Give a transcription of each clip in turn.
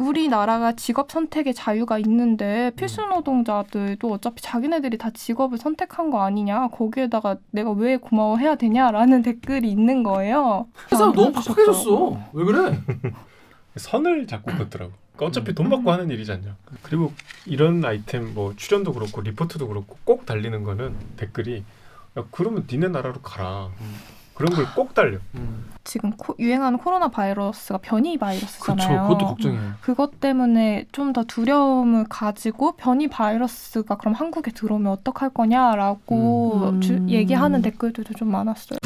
우리나라가 직업 선택의 자유가 있는데 필수 노동자들도 어차피 자기네들이 다 직업을 선택한 거 아니냐. 거기에다가 내가 왜 고마워해야 되냐라는 댓글이 있는 거예요. 회사가 너무 팍팍해졌어. 왜 그래? 선을 자꾸 긋더라고. 그러니까 어차피 돈 받고 하는 일이지 않냐. 그리고 이런 아이템 뭐 출연도 그렇고 리포트도 그렇고 꼭 달리는 거는 댓글이 야 그러면 니네 나라로 가라. 그런 걸 꼭 달려. 지금 유행하는 코로나 바이러스가 변이 바이러스잖아요. 그렇죠. 그것도 걱정이에요. 그것 때문에 좀 더 두려움을 가지고 변이 바이러스가 그럼 한국에 들어오면 어떡할 거냐라고 얘기하는 댓글들도 좀 많았어요.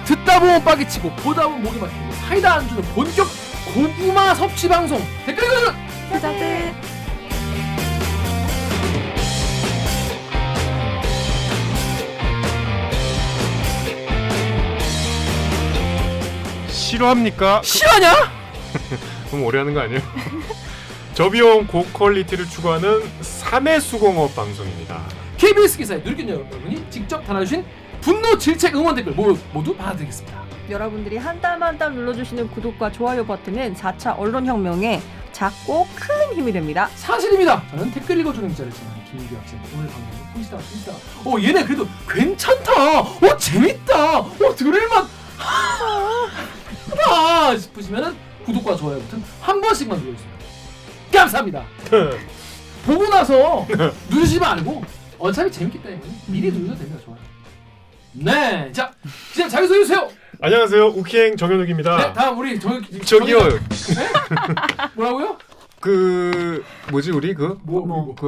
듣다 보면 빠개치고 보다 보면 목이 막히고 사이다 안 주는 본격 고구마 섭취 방송 댓글 읽어주는 여자들 싫어합니까? 싫어하냐? 너무 오래 하는 거 아니에요? 저비용 고퀄리티를 추구하는 3회 수공업 방송입니다. KBS 기사에 누리꾼 여러분이 직접 달아주신 분노 질책 응원 댓글 모두 받아드리겠습니다. 여러분들이 한 땀 한 땀 눌러주시는 구독과 좋아요 버튼은 4차 언론혁명에 작고 큰 힘이 됩니다. 사실입니다. 저는 댓글 읽어주는 기자를 지내는 김민규 학생. 오늘 방송은 통시다가 얘네 그래도 괜찮다. 재밌다. 들을만 하다 싶으시면은 구독과 좋아요 버튼 한 번씩만 눌러주세요. 감사합니다. 보고 나서 누르지 말고 어차피 재밌기 때문에 미리 누르셔도 됩니다. 좋아요. 네, 자 기자 자기소개 해주세요. 안녕하세요. 우키행 정현욱입니다. 네, 다음 우리 저기요. 네? 뭐라고요? 그 뭐지 우리 그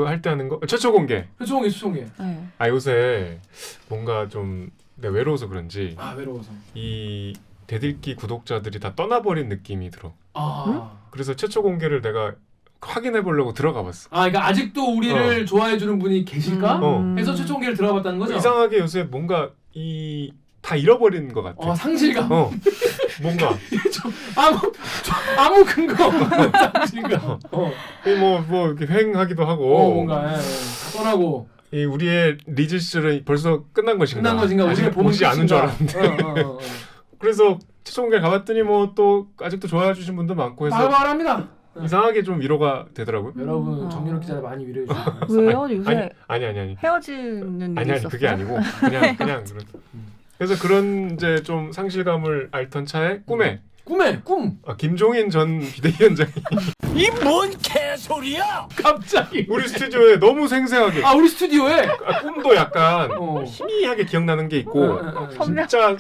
할 때 하는 거 최초 공개. 최초공개. 네. 아 요새 뭔가 좀 내가 외로워서 그런지 외로워서 이 대들기 구독자들이 다 떠나버린 느낌이 들어. 그래서 최초 공개를 내가 확인해 보려고 들어가 봤어. 그러니까 아직도 우리를 좋아해 주는 분이 계실까? 해서 최초 공개를 들어가 봤다는 거죠? 이상하게 요새 뭔가 다 잃어버린 것 같아. 상실감. 뭔가 아무 근거 없는 상실감. 뭐 이렇게 횡하기도 하고. 뭔가 떠나고. 이 우리의 리즈 시절은 벌써 끝난 것인가? 우리가 보지 않은 줄 알았는데. 그래서 최초 공개 가봤더니 뭐 또 아직도 좋아해 주신 분도 많고 해서 말합니다. 이상하게 좀 위로가 되더라고요. 여러분 정연욱 기자를 많이 위로해 주세요. 왜요? 요새 아니 헤어지는 일이 있었어요? 그게 아니고 그냥 그런. 그래서 그런 이제 좀 상실감을 앓던 차에 꿈. 김종인 전 비대위원장이 이 뭔 개소리야? 갑자기 우리 스튜디오에 너무 생생하게. 우리 스튜디오에 꿈도 약간 희미하게 기억나는 게 있고 진짜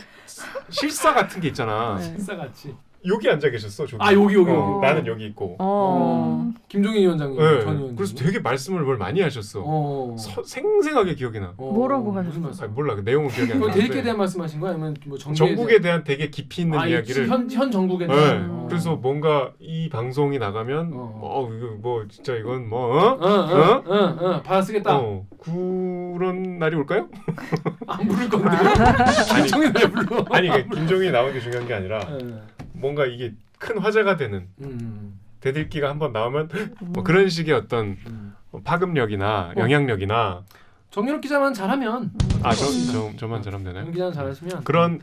실사 같은 게 있잖아. 실사같이. 여기 앉아 계셨어. 저기. 여기. 나는 여기 있고. 김종인 위원장님, 전 위원장님. 그래서 되게 말씀을 뭘 많이 하셨어. 생생하게 기억이 나. 뭐라고 하셨어요? 몰라. 그 내용은 기억이 안 나는데. 대립에 대한 말씀하신 거야? 아니면 뭐 전국에 대한 되게 깊이 있는 이야기를. 현 전국에 대한. 그래서 뭔가 이 방송이 나가면 이거 뭐 진짜 이건 받아쓰겠다. 그런 날이 올까요? 안 부를 건데. 김종인 날 불러. 김종인이 나온 게 중요한 게 아니라 뭔가 이게 큰 화제가 되는 대들기가 한번 나오면 뭐 그런 식의 어떤 파급력이나 영향력이나 정연욱 기자만 잘하면 저만 잘하면 되나요? 정연욱 기자만 잘하시면 그런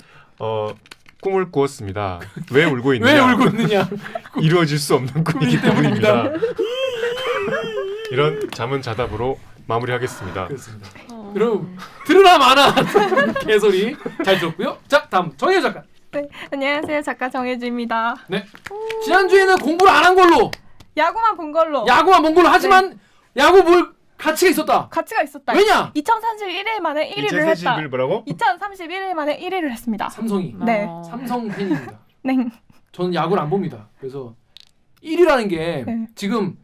꿈을 꾸었습니다. 왜 울고 있느냐? 이루어질 수 없는 꿈이기 때문입니다. 이런 잠은 자답으로 마무리하겠습니다. 그렇습니다. 여러분 들으나 마나 개소리 잘 들었고요. 자 다음 정혜주 작가. 네, 안녕하세요. 작가 정혜주입니다. 네. 지난주에는 공부를 안 한 걸로 야구만 본 걸로 하지만 야구 볼 가치가 있었다. 왜냐? 2031일 만에 1위를 했다. 2031일 뭐라고? 2031일 만에 1위를 했습니다. 삼성이. 네. 삼성 팬입니다. 네. 저는 야구를 안 봅니다. 그래서 1위라는 게 지금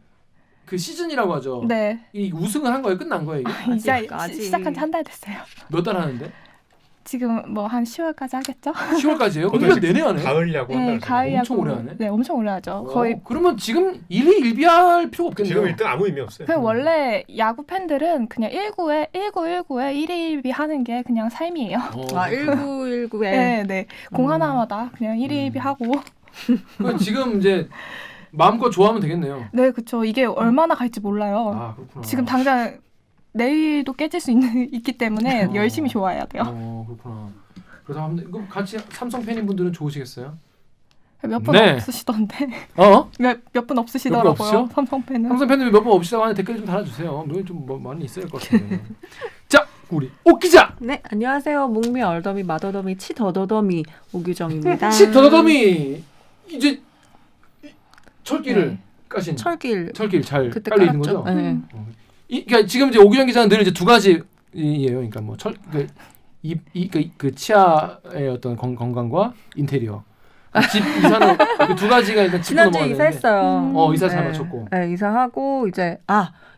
그 시즌이라고 하죠. 네. 이 우승을 한 거예요? 끝난 거예요? 이제 시작한 지 한 달 됐어요. 몇 달 하는데? 지금 뭐 한 10월까지 하겠죠? 10월까지요? 1년 내내 하네. 가을 야구 네, 가을 야구 엄청 오래 하네. 네, 엄청 오래 하죠. 거의. 그러면 지금 1위 1비할 필요가 없겠네요. 지금 일단 아무 의미 없어요. 원래 야구 팬들은 그냥 1919에 1위 1비 하는 게 그냥 삶이에요. 1919에 네. 공 하나마다 그냥 1위 1비 하고. 지금 이제 마음껏 좋아하면 되겠네요. 네, 그쵸. 이게 얼마나 갈지 몰라요. 아 그렇구나. 지금 당장 내일도 깨질 수 있기 때문에 열심히 좋아해야 돼요. 그렇구나. 그래서 한번 그럼 같이 삼성 팬인 분들은 좋으시겠어요? 몇 분 네. 없으시던데. 어? 몇 분 없으시더라고요. 없으셔? 삼성팬은. 삼성 팬들 몇 번 없으시다고 하는데 댓글 좀 달아주세요. 좀 많이 있어야 할 것 같은데. 자, 우리 오 기자. 네, 안녕하세요. 목미 얼더미 마더더미 치더더더미 오규정입니다. 더더더미 이제 철길을 네. 까신 철길 철길 잘 그때 깔려 있는 깔았죠. 거죠? 네. 그러니까 지금 이제 오규정 기자는 늘 이제 두 가지예요. 그러니까 뭐 그 치아의 어떤 건강과 인테리어. 집 이사는 그 두 가지가 일단 짚고 지난주에 넘어가야 되는데. 이사했어요. 이사 잘 네. 마쳤고. 네, 이사하고 이제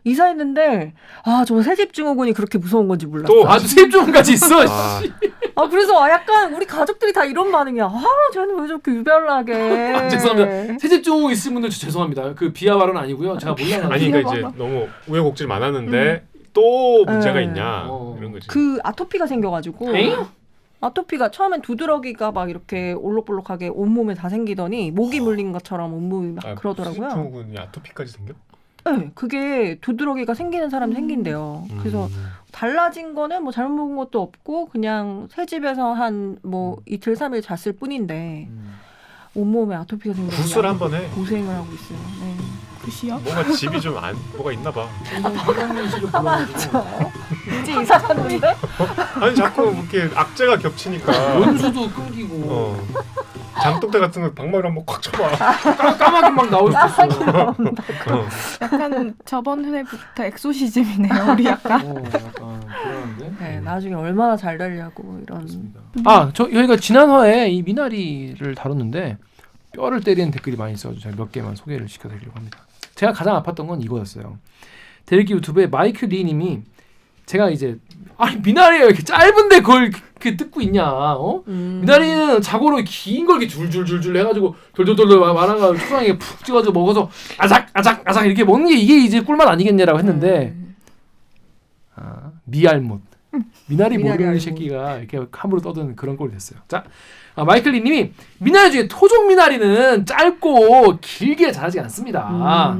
이사했는데 저 새집 증후군이 그렇게 무서운 건지 몰랐어요. 또 아주 세입주문까지 있어. 아, 그래서 약간 우리 가족들이 다 이런 반응이야. 쟤는 왜 저렇게 유별나게. 죄송합니다. 새집 증후 있으신 분들 죄송합니다. 그 비하 발언 아니고요. 제가 몰라요. 아니 그러니까 이제 너무 우여곡절 많았는데 또 문제가 네. 있냐 이런 거지. 그 아토피가 생겨가지고. 에잉? 아토피가 처음엔 두드러기가 막 이렇게 올록볼록하게 온몸에 다 생기더니 모기 물린 것처럼 온몸이 막 그러더라고요. 증후군이 아토피까지 생겨? 네, 그게 두드러기가 생기는 사람 생긴대요. 그래서 달라진 거는 뭐 잘못 먹은 것도 없고 그냥 새 집에서 한 뭐 이틀 3일 잤을 뿐인데 온몸에 아토피가 생겨서 붓을 한번 해. 고생을 하고 있어요. 네. 굿이요? 뭔가 집이 좀 뭐가 있나 봐. 건강민식을 불러가지고 이제 이사 갔는데? 아니 자꾸 이렇게 악재가 겹치니까 원수도 끊기고 잠독대 같은 거 방망이로 한번 콱 쳐봐. 까마귀 막 나올 수도 있어. 약간 저번 회부터 엑소시즘이네요. 우리 약간. 약간 그러는데. 네, 나중에 얼마나 잘 되려고 이런. 저희가 지난 화에 이 미나리를 다뤘는데 뼈를 때리는 댓글이 많이 있어서 제가 몇 개만 소개를 시켜드리려고 합니다. 제가 가장 아팠던 건 이거였어요. 대리기 유튜브에 마이크 리님이 제가 이제 미나리가 이렇게 짧은데 그걸 뜯고 있냐? 미나리는 자고로 긴 걸 이렇게 줄줄줄줄 해가지고 돌돌돌돌 말아가 초장에 푹 찍어서 먹어서 아작 이렇게 먹는 게 이게 이제 꿀맛 아니겠냐라고 했는데 미알못 미나리 모르는 알못. 새끼가 이렇게 함부로 떠드는 그런 꼴이 됐어요. 자, 마이클 리님이 미나리 중에 토종 미나리는 짧고 길게 자라지 않습니다.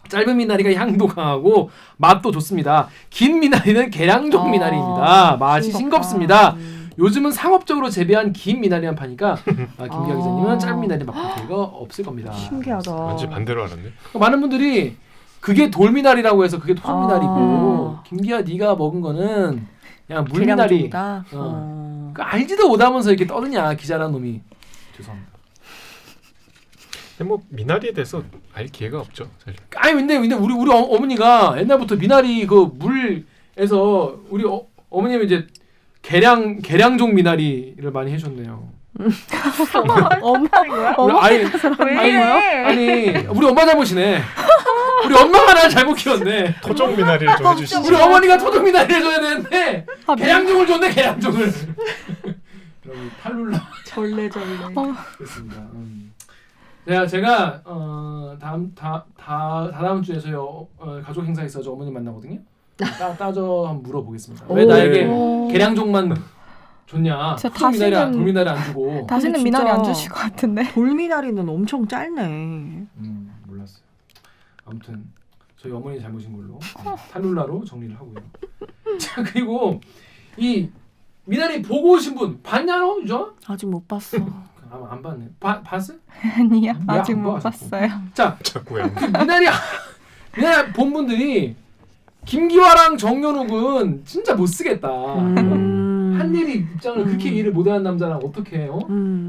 짧은 미나리가 향도 강하고 맛도 좋습니다. 긴 미나리는 계량종 미나리입니다. 맛이 싱겁습니다. 요즘은 상업적으로 재배한 긴 미나리만 파니까 김기아 기자님은 짧은 미나리 맛볼 기회가 없을 겁니다. 신기하다. 완전 반대로 알았네. 많은 분들이 그게 돌미나리라고 해서 그게 토종 미나리고 김기아 네가 먹은 거는 그냥 물미나리. 계량종이다. 그 알지도 못하면서 이렇게 떠드냐 기자라는 놈이. 죄송합니다. 근데 뭐 미나리에 대해서 알 기회가 없죠 사실. 근데 우리 어머니가 옛날부터 미나리 그 물에서 우리 어머님이 이제 계량종 미나리를 많이 해줬네요. 아니 우리 엄마 잘못이네. 우리 엄마가 날 잘못 키웠네. 토종 미나리를 좀 해주시죠. 우리 어머니가 토종 미나리를 줘야 되는데 계량종을 줬네 계량종을. 그럼 탈룰라. 절레. 그렇습니다. 제가 다다음 주에 저희 가족 행사 있어서 어머니 만나거든요. 따져 한번 물어보겠습니다. 왜 나에게 계량종만 줬냐? 진짜 돌미나리 안 주고. 다시는 진짜 미나리 안 주실 것 같은데. 돌미나리는 엄청 짧네. 몰랐어요. 아무튼 저희 어머니 잘못인 걸로 탈룰라로 정리를 하고요. 자 그리고 이 미나리 보고 오신 분 봤냐요, 유정? 아직 못 봤어. 안 봤네. 봤어? 아니요, 왜 아직 안 못 봐, 자꾸? 봤어요. 자, 자꾸 왜? 그 미나리 본 분들이 김기화랑 정연욱은 진짜 못 쓰겠다. 한예리 입장을 그렇게 이해를 못하는 남자랑 어떻게 해요?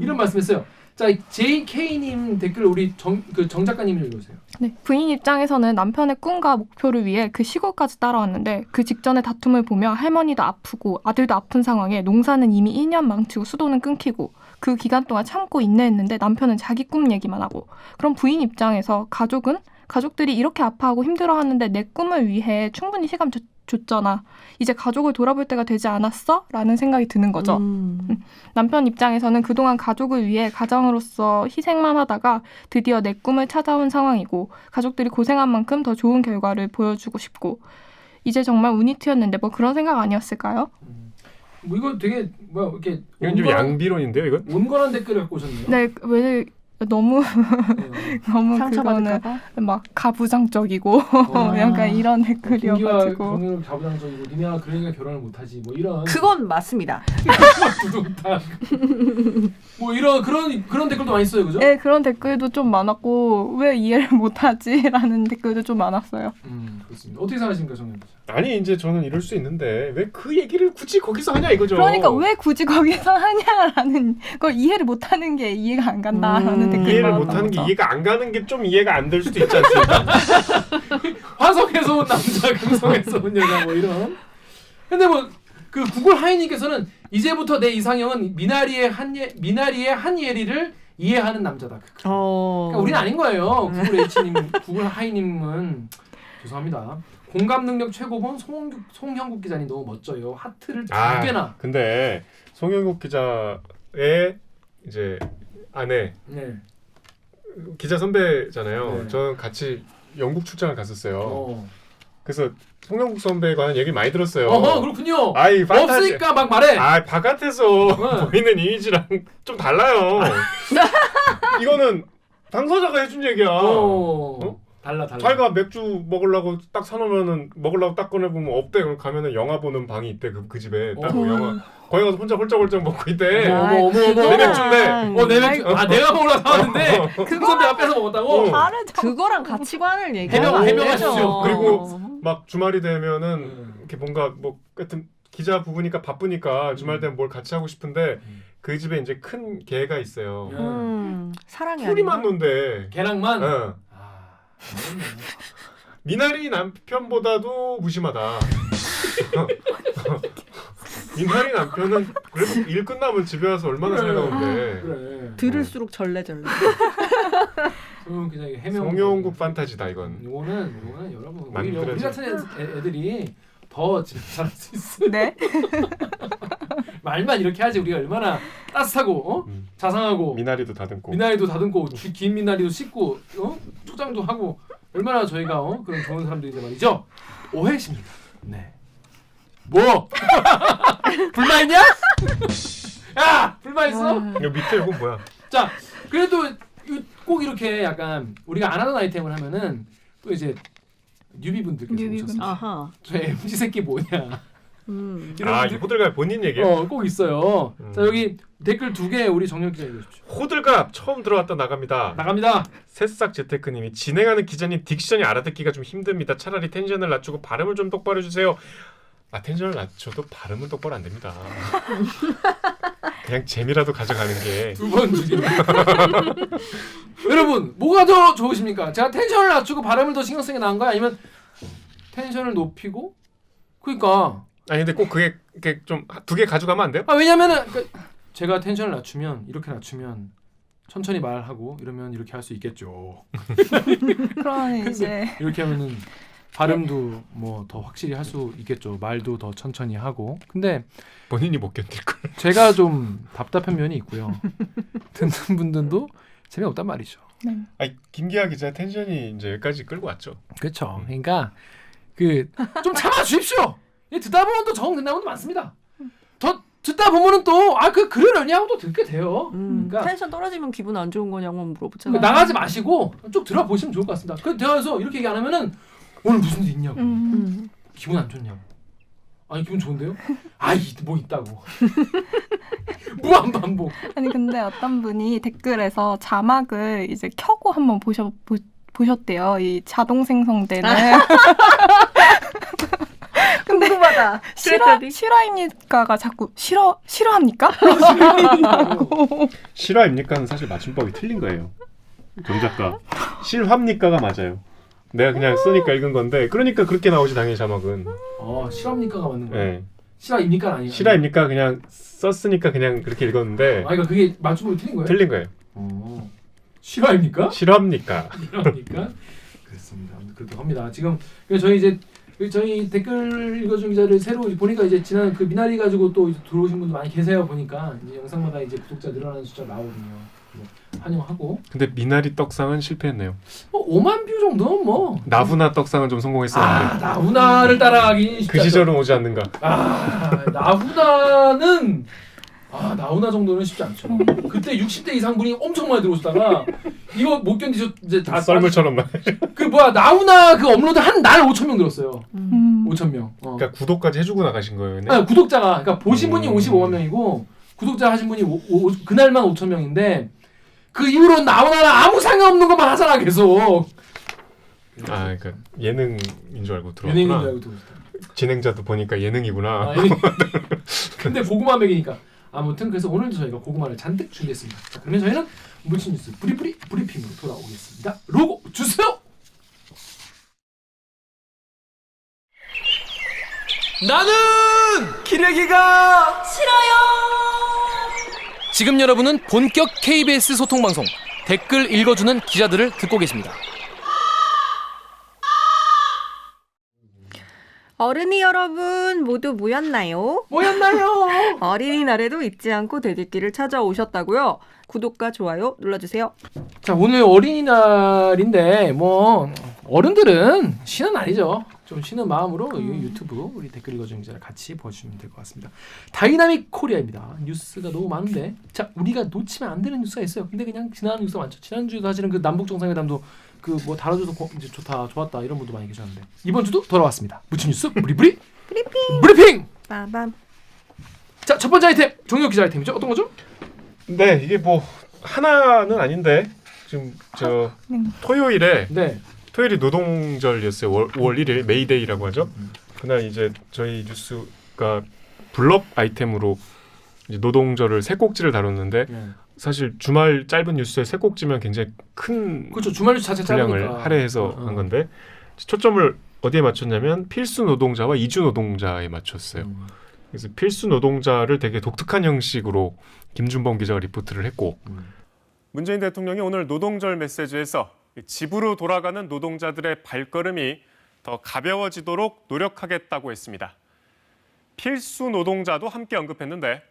이런 말씀했어요. 자, JK님 댓글 우리 정 작가님 읽어주세요. 네, 부인 입장에서는 남편의 꿈과 목표를 위해 그 시골까지 따라왔는데 그 직전의 다툼을 보며 할머니도 아프고 아들도 아픈 상황에 농사는 이미 2년 망치고 수도는 끊기고 그 기간 동안 참고 인내했는데 남편은 자기 꿈 얘기만 하고 그럼 부인 입장에서 가족들이 이렇게 아파하고 힘들어하는데 내 꿈을 위해 충분히 시간 줬잖아. 이제 가족을 돌아볼 때가 되지 않았어? 라는 생각이 드는 거죠. 남편 입장에서는 그동안 가족을 위해 가장으로서 희생만 하다가 드디어 내 꿈을 찾아온 상황이고 가족들이 고생한 만큼 더 좋은 결과를 보여주고 싶고 이제 정말 운이 트였는데 뭐 그런 생각 아니었을까요? 뭐 이거 되게 이렇게 이건 좀 양비론인데요, 이건? 온건한 댓글을 갖고 오셨네요. 네, 왜 너무 너무 상처받을까 그거는 봐. 막 가부장적이고 약간 이런 김기화 댓글이어가지고 정의는 가부장적이고 니네가 그러니까 결혼을 못하지 뭐 이런 그건 맞습니다. 두둥탁 뭐 이런 그런 댓글도 많이 있어요, 그죠? 네, 그런 댓글도 좀 많았고 왜 이해를 못하지라는 댓글도 좀 많았어요. 그렇습니다. 어떻게 생각하십니까, 정의 기자? 아니 이제 저는 이럴 수 있는데 왜 그 얘기를 굳이 거기서 하냐 이거죠. 그러니까 왜 굳이 거기서 하냐라는 걸 이해를 못하는 게 이해가 안 간다라는 댓글이 이해를 많았던 못하는 게 거죠. 이해가 안 가는 게 좀 이해가 안 될 수도 있지 않습니까? 화성에서 온 남자, 금성에서 온 여자 뭐 이런. 근데 뭐 그 구글 하이님께서는 이제부터 내 이상형은 미나리의 한예리를 이해하는 남자다. 그러니까 우리는 아닌 거예요. 구글 H님, 구글 하이님은 죄송합니다. 공감 능력 최고본 송형국 기자님 너무 멋져요. 하트를 두 개나. 근데 송영국 기자의 이제 아내 네. 기자 선배잖아요. 네. 저는 같이 영국 출장을 갔었어요. 그래서 송영국 선배에 관한 얘기 많이 들었어요. 그렇군요. 아이 없으니까 막 말해. 아 바깥에서 보이는 이미지랑 좀 달라요. 이거는 당사자가 해준 얘기야. 달라. 자기가 맥주 먹으려고 딱 사놓으면은 먹으려고 딱 꺼내보면 없대. 그럼 가면은 영화 보는 방이 있대. 그 집에 딱 영화. 거기 가서 혼자 홀짝홀짝 먹고 있대. 어머. 내 맥주인데. 내 맥주. 내가 먹으러 사왔는데 그 선배 앞에서 먹었다고. 다르죠. 그거랑 가치관을 해명하십시오. 그리고 막 주말이 되면은 이렇게 뭔가 뭐 하여튼 기자 부부니까 바쁘니까 주말 되면 뭘 같이 하고 싶은데 그 집에 이제 큰 개가 있어요. 사랑이 풀이만 아니라? 논대. 개랑만. 미나리 남편보다도 무심하다. 미나리 남편은 그래도 일 끝나면 집에 와서 얼마나 살가운데. 그래. 들을수록 절레절레. 그냥 해명. 송영국 판타지다 이건. 이거는 여러분 오히려 만들어진. 우리 같은 애들이 더 집에 잘할 수 있어. 네. 말만 이렇게 하지 우리가 얼마나 따뜻하고 자상하고 미나리도 다듬고. 미나리도 다듬고 긴 미나리도 씻고 초장도 하고 얼마나 저희가 그런 좋은 사람들인지 말이죠. 오해십니다. 네. 뭐? 불만 있냐? 야! 불만 있어? 이거 밑에 이건 뭐야? 자, 그래도 꼭 이렇게 약간 우리가 안 하던 아이템을 하면은 또 이제 뉴비분들께서 오셨습니다. 아하. 저 MZ 새끼 뭐냐? 이 호들갑 본인 얘기예요? 꼭 있어요. 자, 여기 댓글 2개 우리 정영 기자 읽어주십시오. 호들갑 처음 들어왔다 나갑니다. 새싹 재테크님이 진행하는 기자님 딕션이 알아듣기가 좀 힘듭니다. 차라리 텐션을 낮추고 발음을 좀 똑바로 해주세요. 텐션을 낮춰도 발음은 똑바로 안 됩니다. 그냥 재미라도 가져가는 게. 2번 줄입니다. 여러분 뭐가 더 좋으십니까? 제가 텐션을 낮추고 발음을 더 신경 쓰는 게 나은 거야? 아니면 텐션을 높이고? 그러니까 아니 근데 꼭 그게 좀 2개 가져가면 안 돼요? 왜냐면은 제가 텐션을 낮추면 천천히 말하고 이러면 이렇게 할 수 있겠죠. 그러니 이제 이렇게 하면은 발음도 뭐 더 확실히 할 수 있겠죠. 말도 더 천천히 하고. 근데 본인이 못 견딜 걸. 제가 좀 답답한 면이 있고요. 듣는 분들도 재미없단 말이죠. 네. 김기하 기자 텐션이 이제 여기까지 끌고 왔죠. 그렇죠. 그러니까 좀 참아 주십시오. 듣다 보면 또 정 끝나는 것도 많습니다. 더 듣다 보면은 또 그러려냐고 또 듣게 돼요. 그러니까 텐션 떨어지면 기분 안 좋은 거냐고 물어보잖아요. 나가지 마시고 쭉 들어보시면 좋을 것 같습니다. 그 대화에서 이렇게 얘기 안 하면은 오늘 무슨 일 있냐고. 기분 안 좋냐고. 아니 기분 좋은데요? 뭐 있다고. 무한 반복. 아니 근데 어떤 분이 댓글에서 자막을 이제 켜고 한번 보셨대요. 이 자동 생성되는. 근데 궁금하다. 실화입니까가 자꾸 싫어합니까? 실화입니까는 사실 맞춤법이 틀린 거예요. 정 작가. 실화입니까가 맞아요. 내가 그냥 쓰니까 읽은 건데 그러니까 그렇게 나오지 당연히 자막은. 실화입니까가 맞는 거예요? 네. 실화입니까 아니에요? 실화입니까 그냥 썼으니까 그냥 그렇게 읽었는데. 그러니까 그게 맞춤법이 틀린 거예요? 틀린 거예요. 실화입니까? 실화입니까? 실화입니까? 그렇습니다. 그렇게 합니다. 지금 저희 댓글 읽어준 기자를 새로 보니까 이제 지난 그 미나리 가지고 또 들어오신 분도 많이 계세요. 보니까 이제 영상마다 이제 구독자 늘어나는 숫자가 나오거든요. 환영하고. 근데 미나리 떡상은 실패했네요. 5만 뷰 정도는 뭐. 나훈아 떡상은 좀 성공했었는데. 나훈아를 따라가기 그 시절은 오지 않는가. 나훈아는 아 나훈아 정도는 쉽지 않죠. 그때 60대 이상 분이 엄청 많이 들어오시다가 이거 못 견디서 이제 다 썰물처럼 막. 그 뭐야 나훈아 그 업로드 한 날 5천 명 들었어요. 5천 명. 그러니까 구독까지 해주고 나가신 거예요. 네? 아니, 구독자가 그러니까 보신 분이 55만 명이고 구독자 하신 분이 그날만 5천 명인데 그 이후로 나훈아랑 아무 상관없는 것만 하잖아 계속. 아, 그러니까 예능인 줄 알고 연예인인 줄 들어왔구나. 알고 들었어. 진행자도 보니까 예능이구나. 아, 근데 고구마 먹이니까 아무튼 그래서 오늘도 저희가 고구마를 잔뜩 준비했습니다. 자, 그러면 저희는 물친 뉴스 브리핑으로 돌아오겠습니다. 로고 주세요. 나는 기레기가 싫어요. 지금 여러분은 본격 KBS 소통 방송 댓글 읽어주는 기자들을 듣고 계십니다. 어른이 여러분 모두 모였나요? 뭐였나요? 어린이날에도 잊지 않고 대들기를 찾아오셨다고요? 구독과 좋아요 눌러주세요. 자, 오늘 어린이날인데 뭐 어른들은 쉬는 날이죠. 좀 쉬는 마음으로 이 유튜브 우리 댓글 읽어주는 기자를 같이 보시면 될 것 같습니다. 다이나믹 코리아입니다. 뉴스가 너무 많은데 자 우리가 놓치면 안 되는 뉴스가 있어요. 근데 그냥 지나가는 뉴스가 많죠. 지난주에 사실은 그 남북 정상회담도 그 뭐 다뤄줘서 이제 좋았다 이런 분도 많이 계셨는데 이번 주도 돌아왔습니다. 무친 뉴스 브리핑. 빠밤. 자, 첫 번째 아이템 정혁 기자 아이템이죠. 어떤 거죠? 네, 이게 뭐 하나는 아닌데 지금 저 토요일에 네. 토요일이 노동절이었어요. 5월 1일 메이데이라고 하죠. 그날 이제 저희 뉴스가 블럭 아이템으로 이제 노동절을 세 꼭지를 다뤘는데 사실 주말 짧은 뉴스에 세 꼭지면 굉장히 큰 그렇죠. 주말 뉴스 자체 분량을 짧으니까. 할애해서 한 건데 초점을 어디에 맞췄냐면 필수 노동자와 이주 노동자에 맞췄어요. 그래서 필수 노동자를 되게 독특한 형식으로 김준범 기자가 리포트를 했고 문재인 대통령이 오늘 노동절 메시지에서 집으로 돌아가는 노동자들의 발걸음이 더 가벼워지도록 노력하겠다고 했습니다. 필수 노동자도 함께 언급했는데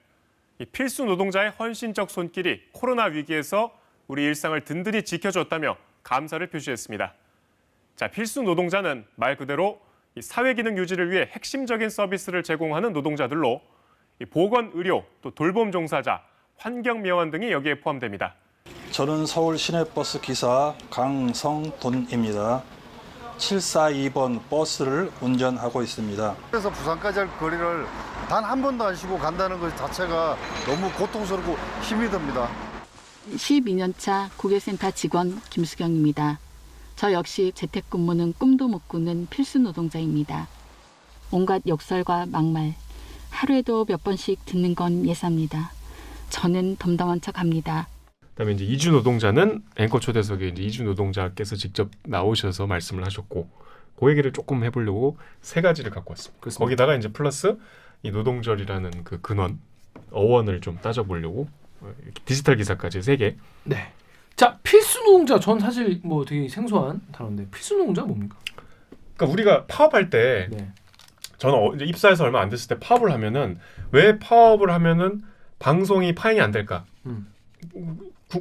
이 필수 노동자의 헌신적 손길이 코로나 위기에서 우리 일상을 든든히 지켜줬다며 감사를 표시했습니다. 자, 필수 노동자는 말 그대로 이 사회기능 유지를 위해 핵심적인 서비스를 제공하는 노동자들로 이 보건, 의료, 또 돌봄 종사자, 환경미화원 등이 여기에 포함됩니다. 저는 서울 시내버스 기사 강성돈입니다. 742번 버스를 운전하고 있습니다. 그래서 부산까지 할 거리를 단 한 번도 안 쉬고 간다는 것 자체가 너무 고통스럽고 힘이 듭니다. 12년차 고객센터 직원 김수경입니다. 저 역시 재택근무는 꿈도 못 꾸는 필수 노동자입니다. 온갖 욕설과 막말, 하루에도 몇 번씩 듣는 건 예사입니다. 저는 덤덤한 척합니다. 그다음에 이제 이주 노동자는 앵커 초대석에 이제 이주 노동자께서 직접 나오셔서 말씀을 하셨고 그 얘기를 조금 해보려고 세 가지를 갖고 왔습니다. 그렇습니다. 거기다가 이제 플러스 이 노동절이라는 그 근원 어원을 좀 따져보려고 이렇게 디지털 기사까지 3개. 네. 자, 필수 노동자 전 사실 뭐 되게 생소한 단어인데 필수 노동자가 뭡니까? 그러니까 우리가 파업할 때 네. 저는 이제 입사해서 얼마 안 됐을 때 파업을 하면은 왜 파업을 하면은 방송이 파행이 안 될까?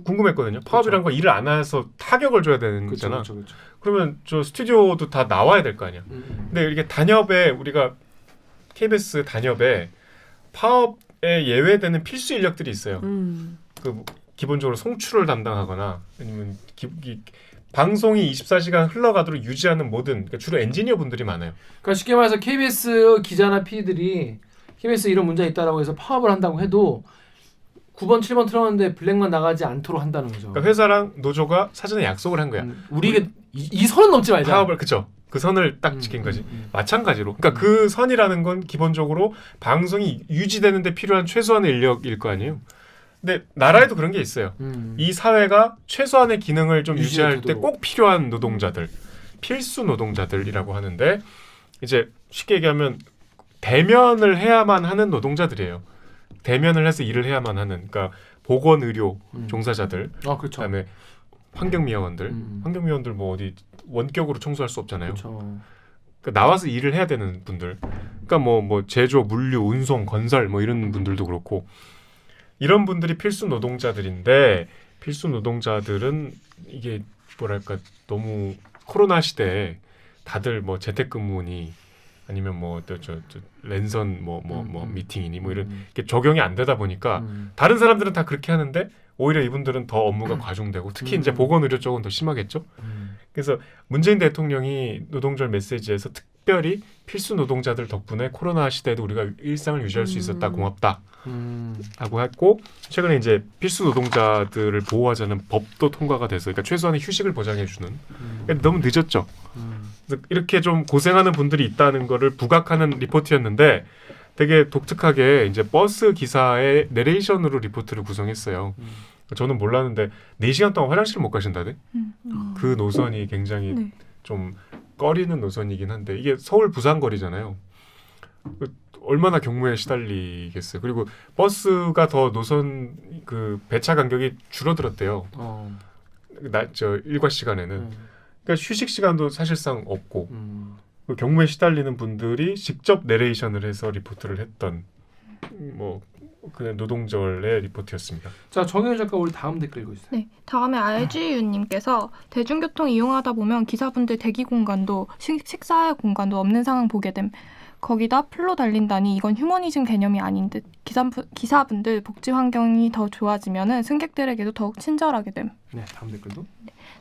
궁금했거든요. 파업이란 거 일을 안 해서 타격을 줘야 되는 거잖아. 그렇죠. 그러면 저 스튜디오도 다 나와야 될 거 아니야. 근데 이게 단협에 우리가 KBS 단협에 파업에 예외되는 필수 인력들이 있어요. 그 기본적으로 송출을 담당하거나 아니면 방송이 24시간 흘러가도록 유지하는 모든 그러니까 주로 엔지니어 분들이 많아요. 그러니까 쉽게 말해서 KBS 기자나 PD들이 KBS 이런 문제가 있다라고 해서 파업을 한다고 해도 9번, 7번 틀었는데 블랙만 나가지 않도록 한다는 거죠. 그러니까 회사랑 노조가 사전에 약속을 한 거야. 우리가 이 선은 넘지 말자. 파업을 그쵸. 그 선을 딱 지킨 거지. 마찬가지로. 그러니까 그 선이라는 건 기본적으로 방송이 유지되는데 필요한 최소한의 인력일 거 아니에요. 근데 나라에도 그런 게 있어요. 이 사회가 최소한의 기능을 좀 유지할 때 꼭 필요한 노동자들, 필수 노동자들이라고 하는데 이제 쉽게 얘기하면 대면을 해야만 하는 노동자들이에요. 대면을 해서 일을 해야만 하는 그러니까 보건 의료 종사자들, 그렇죠. 그다음에 환경미화원들, 환경미화원들 뭐 어디 원격으로 청소할 수 없잖아요. 그렇죠. 그러니까 나와서 일을 해야 되는 분들, 그러니까 뭐 제조, 물류, 운송, 건설 뭐 이런 분들도 그렇고 이런 분들이 필수 노동자들인데 필수 노동자들은 이게 뭐랄까 너무 코로나 시대에 다들 뭐 재택근무니 아니면 뭐 또 저 랜선 뭐 미팅이니 뭐 이런 게 적용이 안 되다 보니까 다른 사람들은 다 그렇게 하는데 오히려 이분들은 더 업무가 과중되고 특히 이제 보건의료 쪽은 더 심하겠죠. 그래서 문재인 대통령이 노동절 메시지에서 특별히 필수 노동자들 덕분에 코로나 시대에도 우리가 일상을 유지할 수 있었다 고맙다 하고 했고 최근에 이제 필수 노동자들을 보호하자는 법도 통과가 돼서 그러니까 최소한의 휴식을 보장해주는 너무 늦었죠. 그래서 이렇게 좀 고생하는 분들이 있다는 거를 부각하는 리포트였는데 되게 독특하게 이제 버스 기사의 내레이션으로 리포트를 구성했어요. 저는 몰랐는데 4시간 동안 화장실을 못 가신다네. 그 노선이 굉장히 네. 좀 꺼리는 노선이긴 한데 이게 서울 부산 거리잖아요. 얼마나 경무에 시달리겠어요. 그리고 버스가 더 노선 그 배차 간격이 줄어들었대요. 저 일과 시간에는. 그러니까 휴식 시간도 사실상 없고 그 경무에 시달리는 분들이 직접 내레이션을 해서 리포트를 했던 뭐 그냥 노동절의 리포트였습니다. 자, 정혜윤 작가 우리 다음 댓글 읽고 있어요. 네, 다음에 RGU님께서 대중교통 이용하다 보면 기사분들 대기 공간도 식사의 공간도 없는 상황 보게 됨. 거기다 풀로 달린다니 이건 휴머니즘 개념이 아닌 듯. 기사분들 복지 환경이 더 좋아지면은 승객들에게도 더욱 친절하게 됨. 네, 다음 댓글도.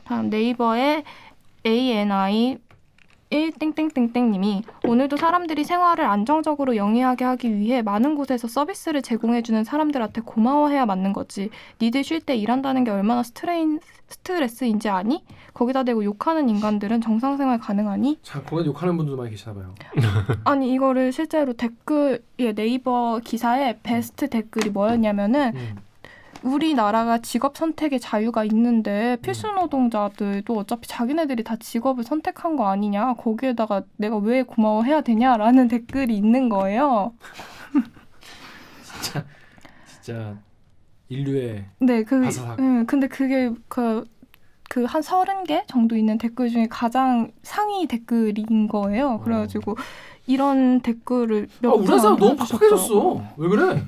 다음 네이버의 ANI 1땡땡땡땡님이 오늘도 사람들이 생활을 안정적으로 영위하게 하기 위해 많은 곳에서 서비스를 제공해주는 사람들한테 고마워해야 맞는 거지. 니들 쉴 때 일한다는 게 얼마나 스트레스인지 아니? 거기다 대고 욕하는 인간들은 정상생활 가능하니? 자, 거기 욕하는 분들도 많이 계시나 봐요. 아니 이거를 실제로 댓글에 네이버 기사에 베스트 댓글이 뭐였냐면은 우리나라가 직업 선택의 자유가 있는데 필수 노동자들도 어차피 자기네들이 다 직업을 선택한 거 아니냐. 거기에다가 내가 왜 고마워해야 되냐라는 댓글이 있는 거예요. 진짜 인류의 네, 바사삭. 근데 그게 그 한 30개 정도 있는 댓글 중에 가장 상위 댓글인 거예요. 그래가지고 이런 댓글을 우리나라 사람 너무 팍팍해졌어. 왜 그래?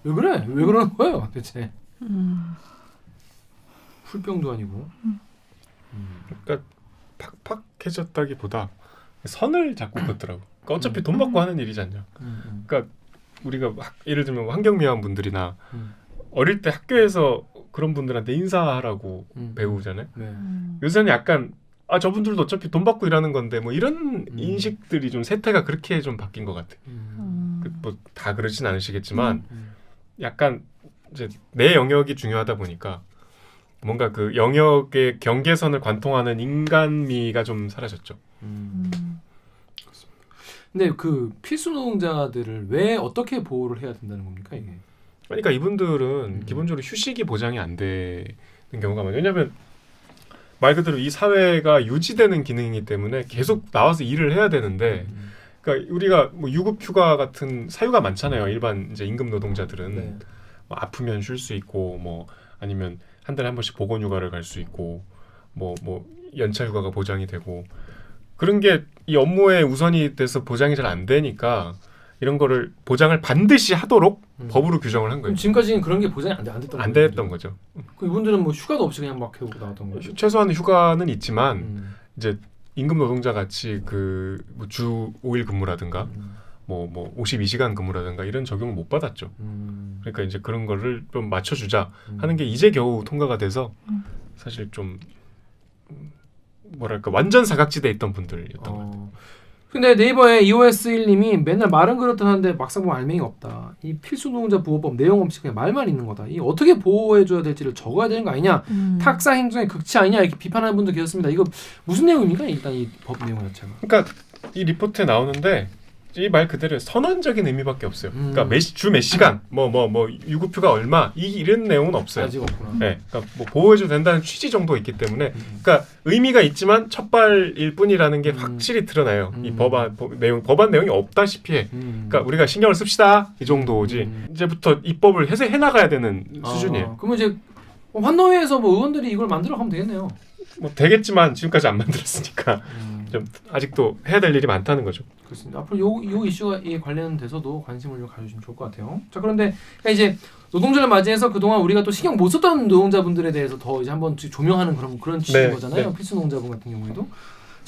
왜 그래? 왜 그러는 거예요, 대체? 풀병도 아니고. 그러니까 팍팍해졌다기보다 선을 자꾸 긋더라고. 그러니까 어차피 돈 받고 하는 일이지 않냐. 그러니까 우리가 예를 들면 환경미화원 분들이나 어릴 때 학교에서 그런 분들한테 인사하라고 배우잖아요. 네. 요새는 약간 저분들도 어차피 돈 받고 일하는 건데 뭐 이런 인식들이 좀 세태가 그렇게 좀 바뀐 것 같아. 뭐 다 그러진 않으시겠지만 약간 이제 내 영역이 중요하다 보니까 뭔가 그 영역의 경계선을 관통하는 인간미가 좀 사라졌죠. 근데 그 필수 노동자들을 왜 어떻게 보호를 해야 된다는 겁니까 이게? 그러니까 이분들은 기본적으로 휴식이 보장이 안 되는 경우가 많아요. 왜냐하면 말 그대로 이 사회가 유지되는 기능이기 때문에 계속 나와서 일을 해야 되는데, 그러니까 우리가 뭐 유급휴가 같은 사유가 많잖아요. 일반 이제 임금 노동자들은 네. 뭐 아프면 쉴 수 있고, 뭐 아니면 한 달에 한 번씩 보건휴가를 갈 수 있고, 뭐 연차휴가가 보장이 되고 그런 게 이 업무에 우선이 돼서 보장이 잘 안 되니까. 이런 거를 보장을 반드시 하도록 법으로 규정을 한 거예요. 그럼 지금까지는 그런 게 보장이 안 됐던 거죠. 그 이분들은 뭐 휴가도 없이 그냥 막 해오고 나왔던 거죠. 최소한 휴가는 있지만 이제 임금 노동자 같이 그 뭐 주 5일 근무라든가 뭐 52시간 근무라든가 이런 적용을 못 받았죠. 그러니까 이제 그런 거를 좀 맞춰주자 하는 게 이제 겨우 통과가 돼서 사실 좀 뭐랄까 완전 사각지대에 있던 분들이었던 것 같아요. 근데 네이버에 EOS1님이 맨날 말은 그렇듯 하는데 막상 보면 알맹이가 없다. 이 필수노동자 보호법 내용 없이 그냥 말만 있는 거다. 이 어떻게 보호해줘야 될지를 적어야 되는 거 아니냐. 탁사 행정의 극치 아니냐 이렇게 비판하는 분도 계셨습니다. 이거 무슨 내용입니까? 일단 이 법 내용 자체가. 그러니까 이 리포트에 나오는데 이 말 그대로 선언적인 의미밖에 없어요. 그러니까 주 몇 시간, 뭐 유급휴가 얼마 이런 내용은 없어요. 아직 없구나. 네, 그러니까 뭐 보호해줘도 된다는 취지 정도 있기 때문에, 그러니까 의미가 있지만 첫발일 뿐이라는 게 확실히 드러나요. 이 법안 내용이 없다시피 해. 그러니까 우리가 신경을 씁시다 이 정도지. 이제부터 입법을 해 나가야 되는 수준이에요. 그러면 이제 환노위에서 뭐 의원들이 이걸 만들어 가면 되겠네요. 뭐 되겠지만 지금까지 안 만들었으니까 좀 아직도 해야 될 일이 많다는 거죠. 그렇습니다. 앞으로 요 이슈가 관련돼서도 관심을 좀 가져주시면 좋을 것 같아요. 자, 그런데 이제 노동절을 맞이해서 그동안 우리가 또 신경 못 썼던 노동자분들에 대해서 더 이제 한번 조명하는 그런 취지인 거잖아요. 필수 노동자분 같은 경우에도.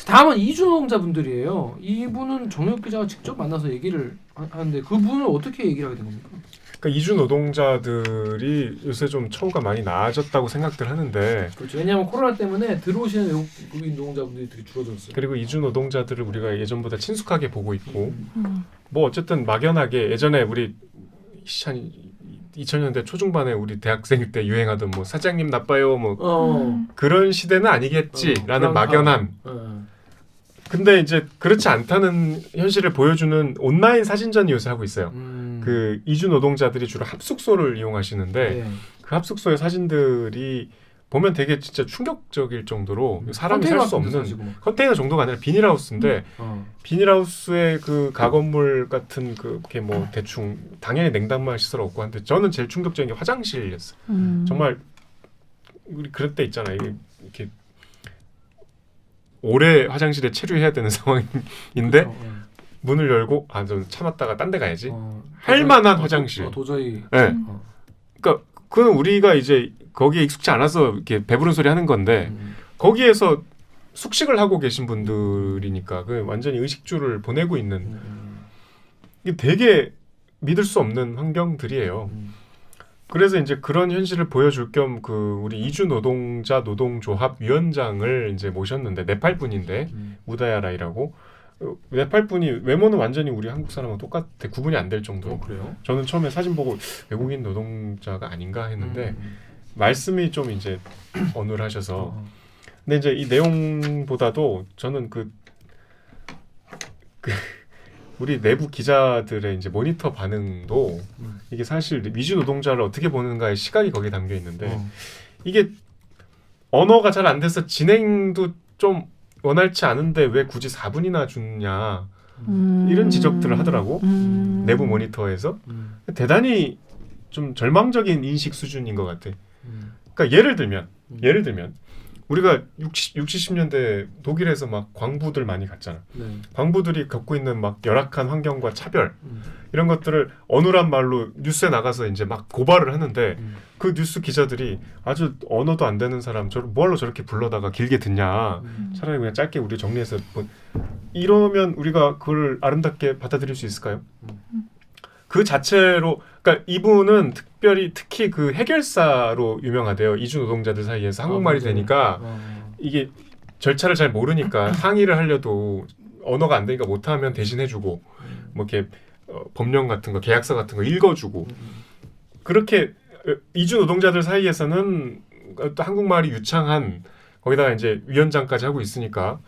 다음은 이주노동자분들이에요. 이분은 정혁 기자가 직접 만나서 얘기를 하는데 그분은 어떻게 얘기를 하게 된 겁니까? 그러니까 이주 노동자들이 요새 좀 처우가 많이 나아졌다고 생각들 하는데 그렇죠. 왜냐하면 코로나 때문에 들어오시는 외국인 노동자분들이 되게 줄어들었어요. 그리고 이주 노동자들을 우리가 예전보다 친숙하게 보고 있고 뭐 어쨌든 막연하게 예전에 우리 한 2000년대 초중반에 우리 대학생 때 유행하던 뭐 사장님 나빠요 뭐 그런 시대는 아니겠지라는 막연함. 근데 이제 그렇지 않다는 현실을 보여주는 온라인 사진전이 요새 하고 있어요. 그 이주 노동자들이 주로 합숙소를 이용하시는데 네. 그 합숙소의 사진들이 보면 되게 진짜 충격적일 정도로 사람이 살 수 없는 컨테이너 정도가 아니라 비닐하우스인데 비닐하우스의 그 가건물 같은 그게 뭐 대충 당연히 냉장만 시설 없고 한데 저는 제일 충격적인 게 화장실이었어요. 정말 우리 그럴 때 있잖아요. 이렇게 오래 화장실에 체류해야 되는 상황인데 문을 열고 좀 참았다가 딴 데 가야지. 할 만한 화장실. 도저히. 네. 그러니까 그건 우리가 이제 거기에 익숙치 않아서 이렇게 배부른 소리 하는 건데 거기에서 숙식을 하고 계신 분들이니까 그 완전히 의식주를 보내고 있는 이게 되게 믿을 수 없는 환경들이에요. 그래서 이제 그런 현실을 보여줄 겸 그 우리 이주 노동자 노동조합 위원장을 이제 모셨는데 네팔 분인데 우다야라이라고 네팔 분이 외모는 완전히 우리 한국 사람하고 똑같아 구분이 안 될 정도로. 그래요? 저는 처음에 사진 보고 외국인 노동자가 아닌가 했는데 말씀이 좀 이제 어눌하셔서 근데 이제 이 내용보다도 저는 그 우리 내부 기자들의 이제 모니터 반응도 이게 사실 미주 노동자를 어떻게 보는가의 시각이 거기에 담겨 있는데 이게 언어가 잘 안 돼서 진행도 좀 원활치 않은데 왜 굳이 4분이나 주냐 이런 지적들을 하더라고 내부 모니터에서 대단히 좀 절망적인 인식 수준인 것 같아. 그러니까 예를 들면 우리가 60, 70년대 독일에서 막 광부들 많이 갔잖아. 네. 광부들이 겪고 있는 막 열악한 환경과 차별 이런 것들을 어눌한 말로 뉴스에 나가서 이제 막 고발을 하는데 그 뉴스 기자들이 아주 언어도 안 되는 사람 뭐하러 저렇게 불러다가 길게 듣냐. 차라리 그냥 짧게 우리 정리해서 이러면 우리가 그걸 아름답게 받아들일 수 있을까요? 그 자체로 그러니까 이분은 특히 그 해결사로 유명하대요. 이주 노동자들 사이에서 한국말이 되니까 이게 절차를 잘 모르니까 항의를 하려도 언어가 안 되니까 못하면 대신해주고 뭐 이렇게 법령 같은 거 계약서 같은 거 읽어주고 그렇게 이주 노동자들 사이에서는 또 한국말이 유창한 거기다가 이제 위원장까지 하고 있으니까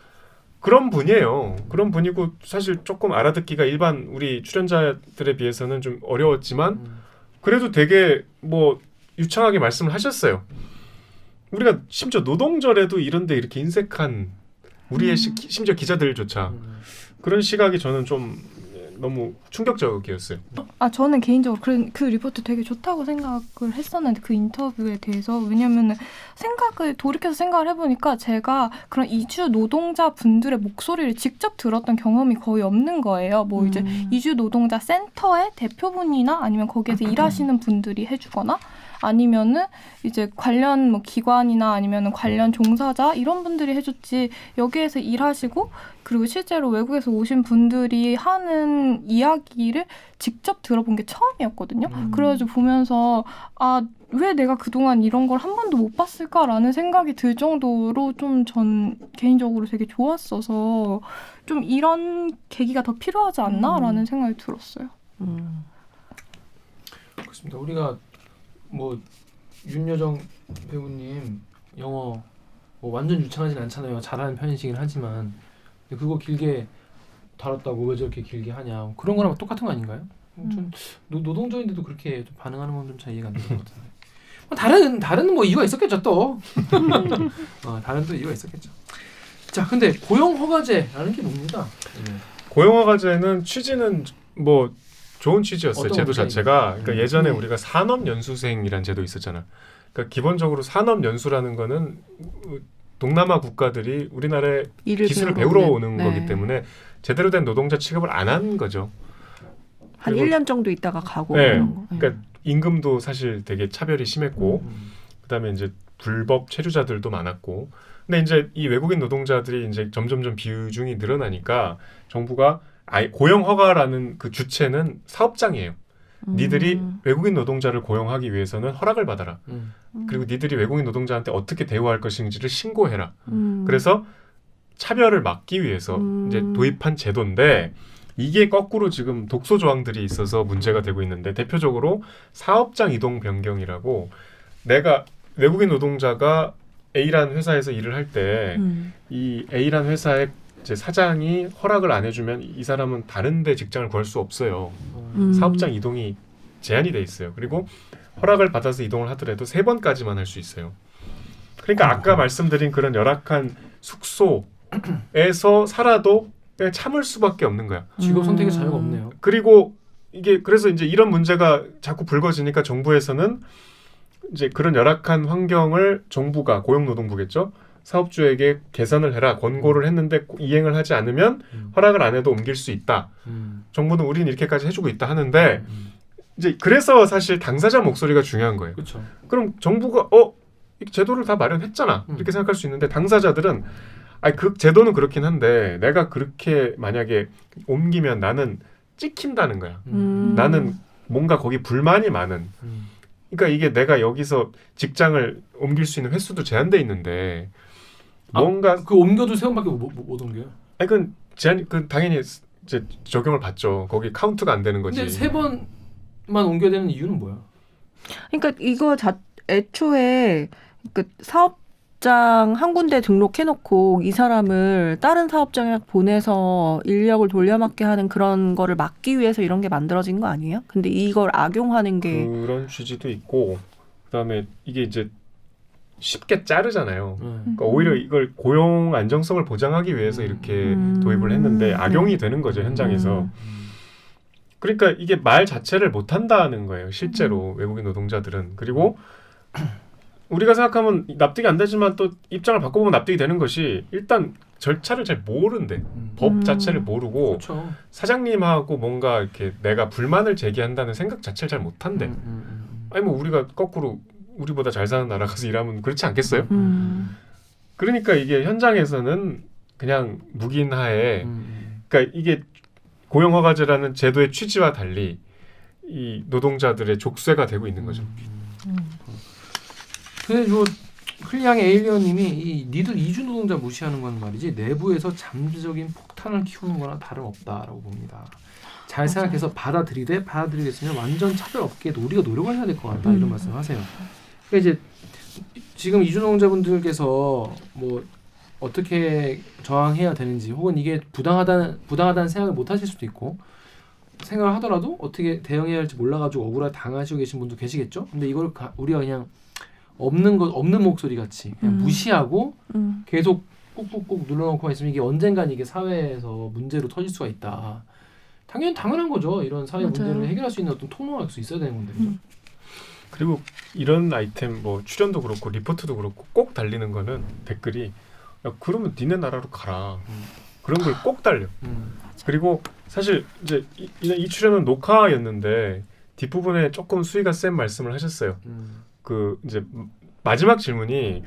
그런 분이에요. 그런 분이고 사실 조금 알아듣기가 일반 우리 출연자들에 비해서는 좀 어려웠지만 그래도 되게 뭐 유창하게 말씀을 하셨어요. 우리가 심지어 노동절에도 이런데 이렇게 인색한 우리의 심지어 기자들조차 그런 시각이 저는 좀 너무 충격적이었어요. 저는 개인적으로 그 리포트 되게 좋다고 생각을 했었는데 그 인터뷰에 대해서 왜냐면은 돌이켜서 생각을 해보니까 제가 그런 이주 노동자 분들의 목소리를 직접 들었던 경험이 거의 없는 거예요. 뭐 이제 이주 노동자 센터의 대표분이나 아니면 거기에서 일하시는 분들이 해주거나 아니면은 이제 관련 뭐 기관이나 아니면은 관련 종사자 이런 분들이 해줬지 여기에서 일하시고 그리고 실제로 외국에서 오신 분들이 하는 이야기를 직접 들어본 게 처음이었거든요. 그래가지고 보면서 왜 내가 그동안 이런 걸 한 번도 못 봤을까라는 생각이 들 정도로 좀 전 개인적으로 되게 좋았어서 좀 이런 계기가 더 필요하지 않나라는 생각이 들었어요. 그렇습니다. 우리가 뭐 윤여정 배우님 영어 뭐 완전 유창하진 않잖아요. 잘하는 편이시긴 하지만 근데 그거 길게 다뤘다고 왜 저렇게 길게 하냐 그런 거랑 똑같은 거 아닌가요? 좀 노동자인데도 그렇게 좀 반응하는 건 좀 잘 이해가 안 되는 것 같아요. 다른 뭐 이유가 있었겠죠 또. 다른 또 이유가 있었겠죠. 자, 근데 고용허가제라는 게 뭡니까? 고용허가제는 취지는 뭐 좋은 취지였어요. 제도 자체가. 그러니까 예전에 우리가 산업연수생이라는 제도 있었잖아. 그러니까 기본적으로 산업연수라는 거는 동남아 국가들이 우리나라에 기술을 배우러 오는 거기 때문에 제대로 된 노동자 취급을 안 한 거죠. 한 1년 정도 있다가 가고 네. 그런 거. 그러니까 임금도 사실 되게 차별이 심했고 그다음에 이제 불법 체류자들도 많았고 근데 이제 이 외국인 노동자들이 이제 점점점 비중이 늘어나니까 정부가 고용 허가라는 그 주체는 사업장이에요. 니들이 외국인 노동자를 고용하기 위해서는 허락을 받아라. 그리고 니들이 외국인 노동자한테 어떻게 대우할 것인지를 신고해라. 그래서 차별을 막기 위해서 이제 도입한 제도인데 이게 거꾸로 지금 독소 조항들이 있어서 문제가 되고 있는데 대표적으로 사업장 이동 변경이라고 내가 외국인 노동자가 A라는 회사에서 일을 할 때 이 A라는 회사의 이제 사장이 허락을 안 해주면 이 사람은 다른 데 직장을 구할 수 없어요. 사업장 이동이 제한이 돼 있어요. 그리고 허락을 받아서 이동을 하더라도 3번까지만 할 수 있어요. 그러니까 아까 말씀드린 그런 열악한 숙소에서 살아도 그냥 참을 수밖에 없는 거야. 직업 선택의 자유가 없네요. 그리고 이게 그래서 이제 이런 문제가 자꾸 불거지니까 정부에서는 이제 그런 열악한 환경을 정부가 고용노동부겠죠. 사업주에게 개선을 해라 권고를 했는데 이행을 하지 않으면 허락을 안 해도 옮길 수 있다. 정부는 우리는 이렇게까지 해주고 있다 하는데 이제 그래서 사실 당사자 목소리가 중요한 거예요. 그렇죠. 그럼 정부가 제도를 다 마련했잖아 이렇게 생각할 수 있는데 당사자들은 그 제도는 그렇긴 한데 내가 그렇게 만약에 옮기면 나는 찍힌다는 거야. 나는 뭔가 거기 불만이 많은. 그러니까 이게 내가 여기서 직장을 옮길 수 있는 횟수도 제한돼 있는데 뭔가 그 옮겨도 3번밖에 못 옮겨요. 그건 그 당연히 이제 적용을 받죠. 거기 카운트가 안 되는 거지. 근데 3번만 옮겨야 되는 이유는 뭐야? 그러니까 이거 애초에 그 사업장 한 군데 등록해놓고 이 사람을 다른 사업장에 보내서 인력을 돌려막게 하는 그런 거를 막기 위해서 이런 게 만들어진 거 아니에요? 근데 이걸 악용하는 게 그런 취지도 있고 그다음에 이게 이제 쉽게 자르잖아요. 그러니까 오히려 이걸 고용 안정성을 보장하기 위해서 이렇게 도입을 했는데 악용이 되는 거죠 현장에서. 그러니까 이게 말 자체를 못 한다는 거예요 실제로 외국인 노동자들은. 그리고 우리가 생각하면 납득이 안 되지만 또 입장을 바꿔보면 납득이 되는 것이 일단 절차를 잘 모른대. 법 자체를 모르고 그렇죠. 사장님하고 뭔가 이렇게 내가 불만을 제기한다는 생각 자체를 잘 못한대. 아니 뭐 우리가 거꾸로 우리보다 잘 사는 나라 가서 일하면 그렇지 않겠어요? 그러니까 이게 현장에서는 그냥 묵인하에 그러니까 이게 고용허가제라는 제도의 취지와 달리 이 노동자들의 족쇄가 되고 있는 거죠. 근데 요 클리앙의 에일리언님이 니들 이주 노동자 무시하는 건 말이지 내부에서 잠재적인 폭탄을 키우는 거나 다름없다라고 봅니다. 잘 생각해서 받아들이겠으면 완전 차별 없게 우리가 노력을 해야 될 것 같다 이런 말씀하세요. 그러니까 이제 지금 이주 노동자분들께서 뭐 어떻게 저항해야 되는지 혹은 이게 부당하다는 생각을 못 하실 수도 있고 생각을 하더라도 어떻게 대응해야 할지 몰라가지고 억울하게 당하시고 계신 분도 계시겠죠. 근데 이걸 우리가 그냥 없는 목소리 같이 그냥 무시하고 계속 꾹꾹꾹 눌러놓고 있으면 이게 언젠간 이게 사회에서 문제로 터질 수가 있다. 당연한 거죠. 이런 사회 문제를 해결할 수 있는 어떤 통로가 있어야 되는 건데. 그죠? 그리고 이런 아이템 뭐 출연도 그렇고 리포트도 그렇고 꼭 달리는 거는 댓글이 야, 그러면 니네 나라로 가라. 그런 걸 꼭 달려. 그리고 사실 이제 이 출연은 녹화였는데 뒷부분에 조금 수위가 센 말씀을 하셨어요. 그 이제 마지막 질문이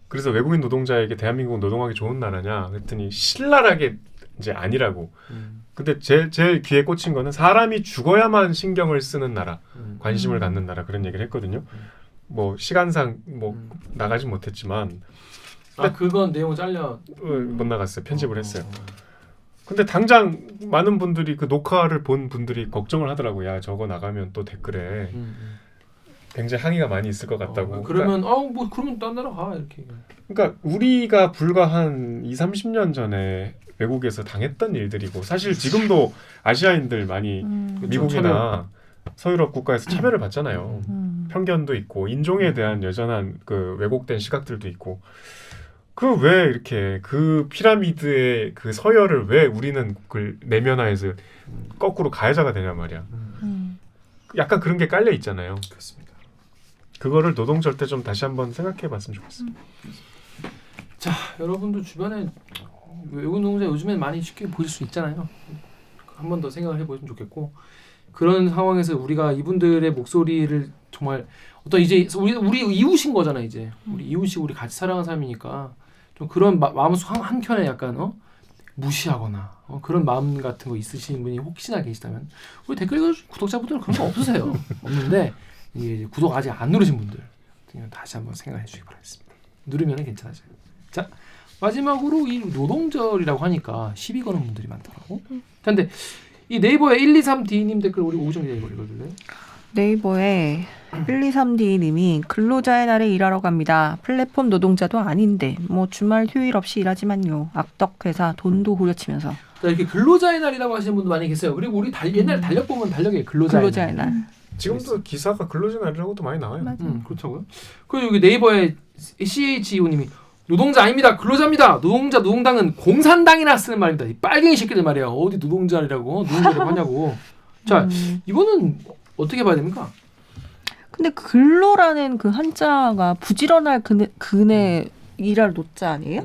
그래서 외국인 노동자에게 대한민국은 노동하기 좋은 나라냐 그랬더니 신랄하게 이제 아니라고. 근데 제 귀에 꽂힌 거는 사람이 죽어야만 신경을 쓰는 나라, 관심을 갖는 나라 그런 얘기를 했거든요. 뭐 시간상 뭐 나가진 못했지만 그건 내용 잘려 못 나갔어요. 편집을 했어요. 근데 당장 많은 분들이 그 녹화를 본 분들이 걱정을 하더라고요. 야 저거 나가면 또 댓글에 굉장히 항의가 많이 있을 것 같다고. 그러면 그러면 딴 나라 가 이렇게. 그러니까 우리가 불과 한 20-30년 전에 외국에서 당했던 일들이고 사실 지금도 아시아인들 많이 미국이나 서유럽 국가에서 차별을 받잖아요. 편견도 있고 인종에 대한 여전한 그 왜곡된 시각들도 있고. 그 왜 이렇게 그 피라미드의 그 서열을 왜 우리는 그걸 내면화해서 거꾸로 가해자가 되냐 말이야. 약간 그런 게 깔려 있잖아요. 그렇습니다. 그거를 노동절 때 좀 다시 한번 생각해봤으면 좋겠어요. 자, 여러분도 주변에 외국 노동자 요즘엔 많이 쉽게 보실 수 있잖아요. 한 번 더 생각을 해보시면 좋겠고 그런 상황에서 우리가 이분들의 목소리를 정말 어떤 이제 우리 이웃인 거잖아 이제 우리 이웃이 우리 같이 살아가는 사람이니까 좀 그런 마음속 한켠에 약간 무시하거나 그런 마음 같은 거 있으신 분이 혹시나 계시다면 우리 댓글 읽어주신 구독자분들은 그런 거 없으세요. 없는데 이제 구독 아직 안 누르신 분들 다시 한번 생각해 주시기 바라겠습니다. 누르면 괜찮아져요. 자, 마지막으로 이 노동절이라고 하니까 시비 거는 분들이 많더라고. 근데 이 네이버에 123D님 댓글 우리 오정 기자 읽어줄래요? 네이버에 123D님이 근로자의 날에 일하러 갑니다. 플랫폼 노동자도 아닌데 뭐 주말 휴일 없이 일하지만요. 악덕 회사 돈도 후려치면서. 자, 이렇게 근로자의 날이라고 하시는 분도 많이 계세요. 그리고 우리 옛날 달력 보면 달력에 근로자의 날. 지금도 기사가 근로자 날이라고도 많이 나와요. 그렇다고요? 그리고 여기 네이버에 CHEO님이 노동자 아닙니다. 근로자입니다. 노동당은 공산당이나 쓰는 말입니다. 이 빨갱이 새끼들 말이야. 어디 노동자라고 하냐고. 자, 이거는 어떻게 봐야 됩니까? 근데 근로라는 그 한자가 부지런할 그네 일할 노자 아니에요?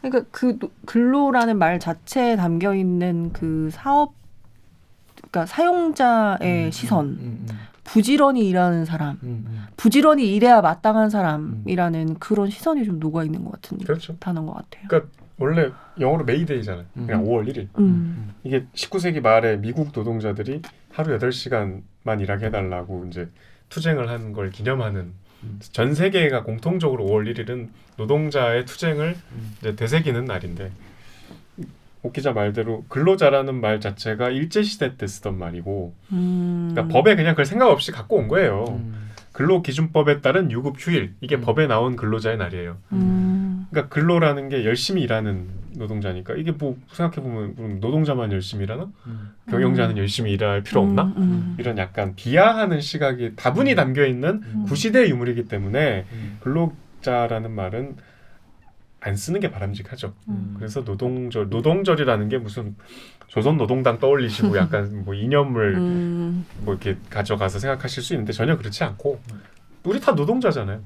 그러니까 그 근로라는 말 자체에 담겨 있는 그 사업, 그러니까 사용자의 시선, 부지런히 일하는 사람, 부지런히 일해야 마땅한 사람이라는 그런 시선이 좀 녹아 있는 것 같은 그렇죠. 단어인 것 같아요. 그러니까 원래 영어로 메이데이잖아요. 그냥 5월 1일. 이게 19세기 말에 미국 노동자들이 하루 8시간만 일하게 해달라고 이제 투쟁을 한 걸 기념하는 전 세계가 공통적으로 5월 1일은 노동자의 투쟁을 이제 되새기는 날인데 옥 기자 말대로 근로자라는 말 자체가 일제시대 때 쓰던 말이고 그러니까 법에 그냥 그걸 생각 없이 갖고 온 거예요. 근로기준법에 따른 유급 휴일 이게 법에 나온 근로자의 날이에요. 그러니까 근로라는 게 열심히 일하는 노동자니까 이게 뭐 생각해보면 노동자만 열심히 일하나? 경영자는 열심히 일할 필요 없나? 이런 약간 비하하는 시각이 다분히 담겨있는 구시대의 유물이기 때문에 근로자라는 말은 안 쓰는 게 바람직하죠. 그래서 노동절이라는 게 무슨 조선노동당 떠올리시고 약간 뭐 이념을 뭐 이렇게 가져가서 생각하실 수 있는데 전혀 그렇지 않고 우리 다 노동자잖아요.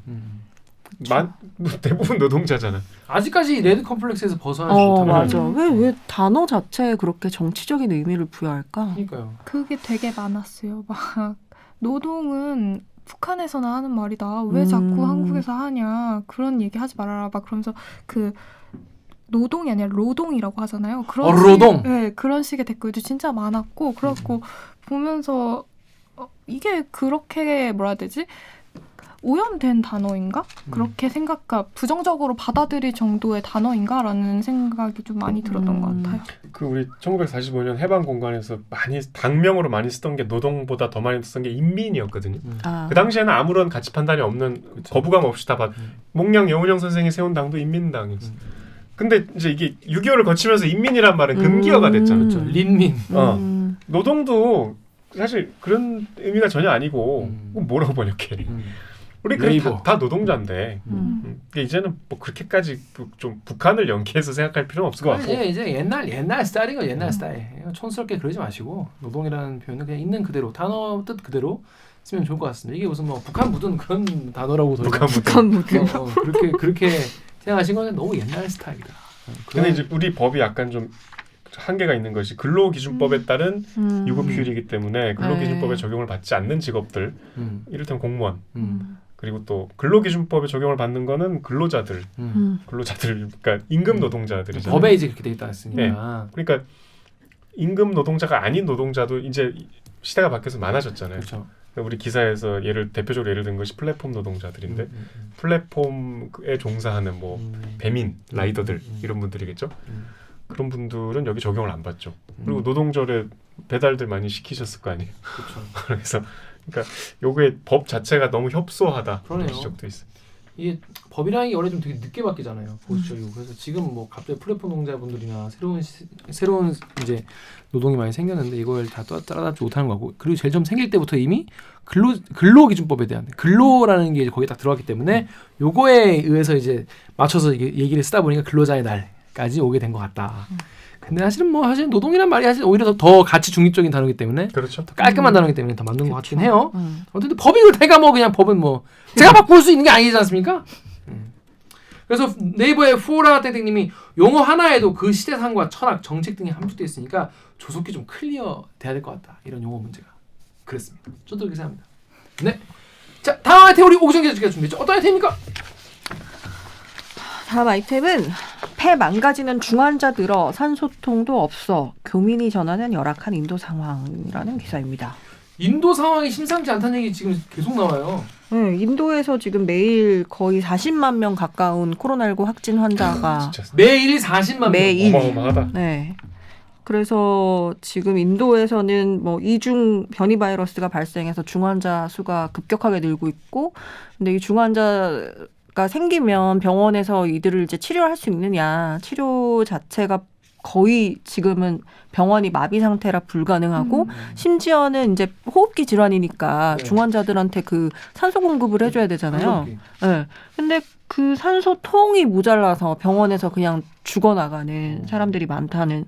대부분 노동자잖아. 아직까지 레드 컴플렉스에서 벗어나지 못하는. 맞아. 왜 단어 자체에 그렇게 정치적인 의미를 부여할까? 그러니까요. 그게 되게 많았어요. 막 노동은 북한에서나 하는 말이다. 왜 자꾸 한국에서 하냐. 그런 얘기 하지 말아라. 막 그러면서 그 노동이 아니라 로동이라고 하잖아요. 그런 로동? 네, 그런 식의 댓글도 진짜 많았고 그렇고 보면서 이게 그렇게 뭐라 해야 되지? 오염된 단어인가? 그렇게 부정적으로 받아들일 정도의 단어인가라는 생각이 좀 많이 들었던 것 같아요. 그 우리 1945년 해방 공간에서 당명으로 많이 쓰던 게 노동보다 더 많이 쓰던 게 인민이었거든요. 그 당시에는 아무런 가치 판단이 없는 거부감 없이 다 몽양 여운형 선생이 세운 당도 인민당이었어. 근데 이제 이게 6.25를 거치면서 인민이란 말은 금기어가 됐잖아요. 그렇죠. 린민. 노동도 사실 그런 의미가 전혀 아니고 뭐라고 번역해. 우리 다 노동자인데 이제는 뭐 그렇게까지 좀 북한을 연계해서 생각할 필요는 없을 것 같고 이제 옛날 스타일인 거 옛날 스타일. 촌스럽게 그러지 마시고 노동이라는 표현은 그냥 있는 그대로 단어 뜻 그대로 쓰면 좋을 것 같습니다. 이게 무슨 뭐 북한 묻은 그런 단어라고 북한 묻은 그렇게 생각하신 거는 너무 옛날 스타일이다. 근데 이제 우리 법이 약간 좀 한계가 있는 것이 근로기준법에 따른 유급휴일이기 때문에 근로기준법에 적용을 받지 않는 직업들 이를테면 공무원 그리고 또 근로기준법에 적용을 받는 거는 근로자들 그러니까 임금 노동자들이잖아요. 법에 이제 그렇게 돼 있다 했으니까. 네. 그러니까 임금 노동자가 아닌 노동자도 이제 시대가 바뀌어서 많아졌잖아요. 그렇죠. 우리 기사에서 대표적으로 예를 든 것이 플랫폼 노동자들인데 플랫폼에 종사하는 뭐 배민, 라이더들 이런 분들이겠죠. 그런 분들은 여기 적용을 안 받죠. 그리고 노동절에 배달들 많이 시키셨을 거 아니에요. 그렇죠. 그래서 그러니까 요게 법 자체가 너무 협소하다. 그러네요. 그런 지적도 있어요. 이게 법이라는 게 원래 좀 되게 늦게 바뀌잖아요. 보수적이고. 그래서 지금 뭐 갑자기 플랫폼 노동자분들이나 새로운 이제 노동이 많이 생겼는데 이걸 다 따라잡지 못하는 거고. 그리고 제일 처음 생길 때부터 이미 근로기준법에 대한 근로라는 게 이제 거기에 딱 들어갔기 때문에 요거에 의해서 이제 맞춰서 이게 얘기를 쓰다 보니까 근로자의 날까지 오게 된 것 같다. 근데 사실은 노동이란 말이 사실 오히려 더 가치 중립적인 단어이기 때문에 그렇죠. 더 깔끔한 단어이기 때문에 더 맞는 것 같긴 해요. 어쨌든 법이 그렇다니까 그냥 법은 제가 바꿀 수 있는 게 아니지 않습니까? 그래서 네이버의 포라떼땡님이 용어 하나에도 그 시대상과 철학, 정책 등이 함축되어 있으니까 조속히 좀 클리어 돼야 될 것 같다. 이런 용어 문제가. 그렇습니다. 저도 그렇게 생각합니다. 네. 자, 다음 아이템 우리 오기정 기자가 준비했죠. 어떤 아이템입니까? 다음 아이템은 폐 망가지는 중환자 들어 산소통도 없어 교민이 전하는 열악한 인도 상황이라는 기사입니다. 인도 상황이 심상치 않다는 얘기 지금 계속 나와요. 네, 인도에서 지금 매일 거의 40만 명 가까운 코로나19 확진 환자가 진짜 매일 40만 명. 매일. 어마어마하다. 네. 그래서 지금 인도에서는 뭐 이중 변이 바이러스가 발생해서 중환자 수가 급격하게 늘고 있고, 근데 이 중환자가 생기면 병원에서 이들을 이제 치료할 수 있느냐, 치료 자체가 거의 지금은 병원이 마비 상태라 불가능하고 심지어는 이제 호흡기 질환이니까 네. 중환자들한테 그 산소 공급을 해줘야 되잖아요. 한국이. 네. 근데 그 산소통이 모자라서 병원에서 그냥 죽어나가는 사람들이 많다는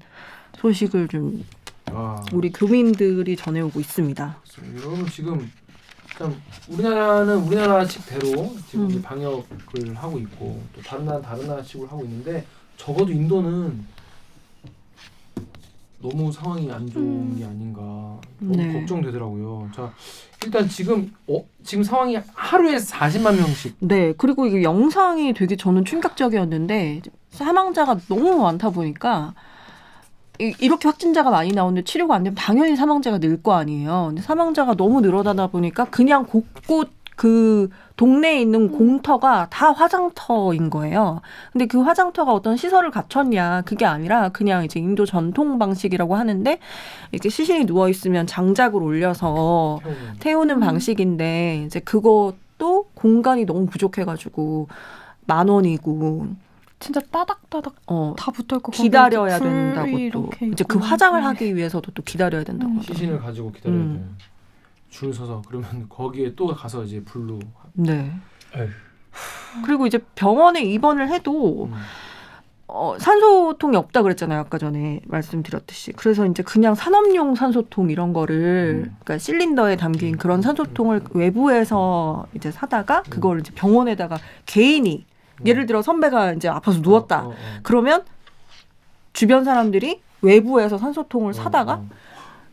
소식을 좀 아, 우리 교민들이 전해오고 있습니다. 여러분 지금 참 우리나라는 우리나라식대로 지금 이제 음. 방역을 하고 있고 또 다른 나라 다른 나라식으로 하고 있는데 적어도 인도는 너무 상황이 안 좋은 게 아닌가 너무 네. 걱정되더라고요. 자 일단 지금 상황이 하루에 40만 명씩. 네, 그리고 이게 영상이 되게 저는 충격적이었는데 사망자가 너무 많다 보니까 이렇게 확진자가 많이 나오는데 치료가 안 되면 당연히 사망자가 늘 거 아니에요. 근데 사망자가 너무 늘어나다 보니까 그냥 곳곳 그 동네에 있는 공터가 다 화장터인 거예요. 근데 그 화장터가 어떤 시설을 갖췄냐 그게 아니라 그냥 이제 인도 전통 방식이라고 하는데 이렇게 시신이 누워 있으면 장작을 올려서 태우는 방식인데 이제 그것도 공간이 너무 부족해가지고 10,000원이고 진짜 따닥따닥 다 붙어 있고 기다려야 거기에 된다고 불이 또 이렇게 이제 그 있고. 화장을 네. 하기 위해서도 또 기다려야 된다고 하더라고요. 시신을 가지고 기다려야 돼. 줄 서서 그러면 거기에 또 가서 이제 불로. 네. 에휴. 그리고 이제 병원에 입원을 해도 산소통이 없다 그랬잖아요. 아까 전에 말씀드렸듯이. 그래서 이제 그냥 산업용 산소통 이런 거를 그러니까 실린더에 담긴 그런 산소통을 외부에서 이제 사다가 그걸 이제 병원에다가 개인이 예를 들어 선배가 이제 아파서 누웠다. 그러면 주변 사람들이 외부에서 산소통을 사다가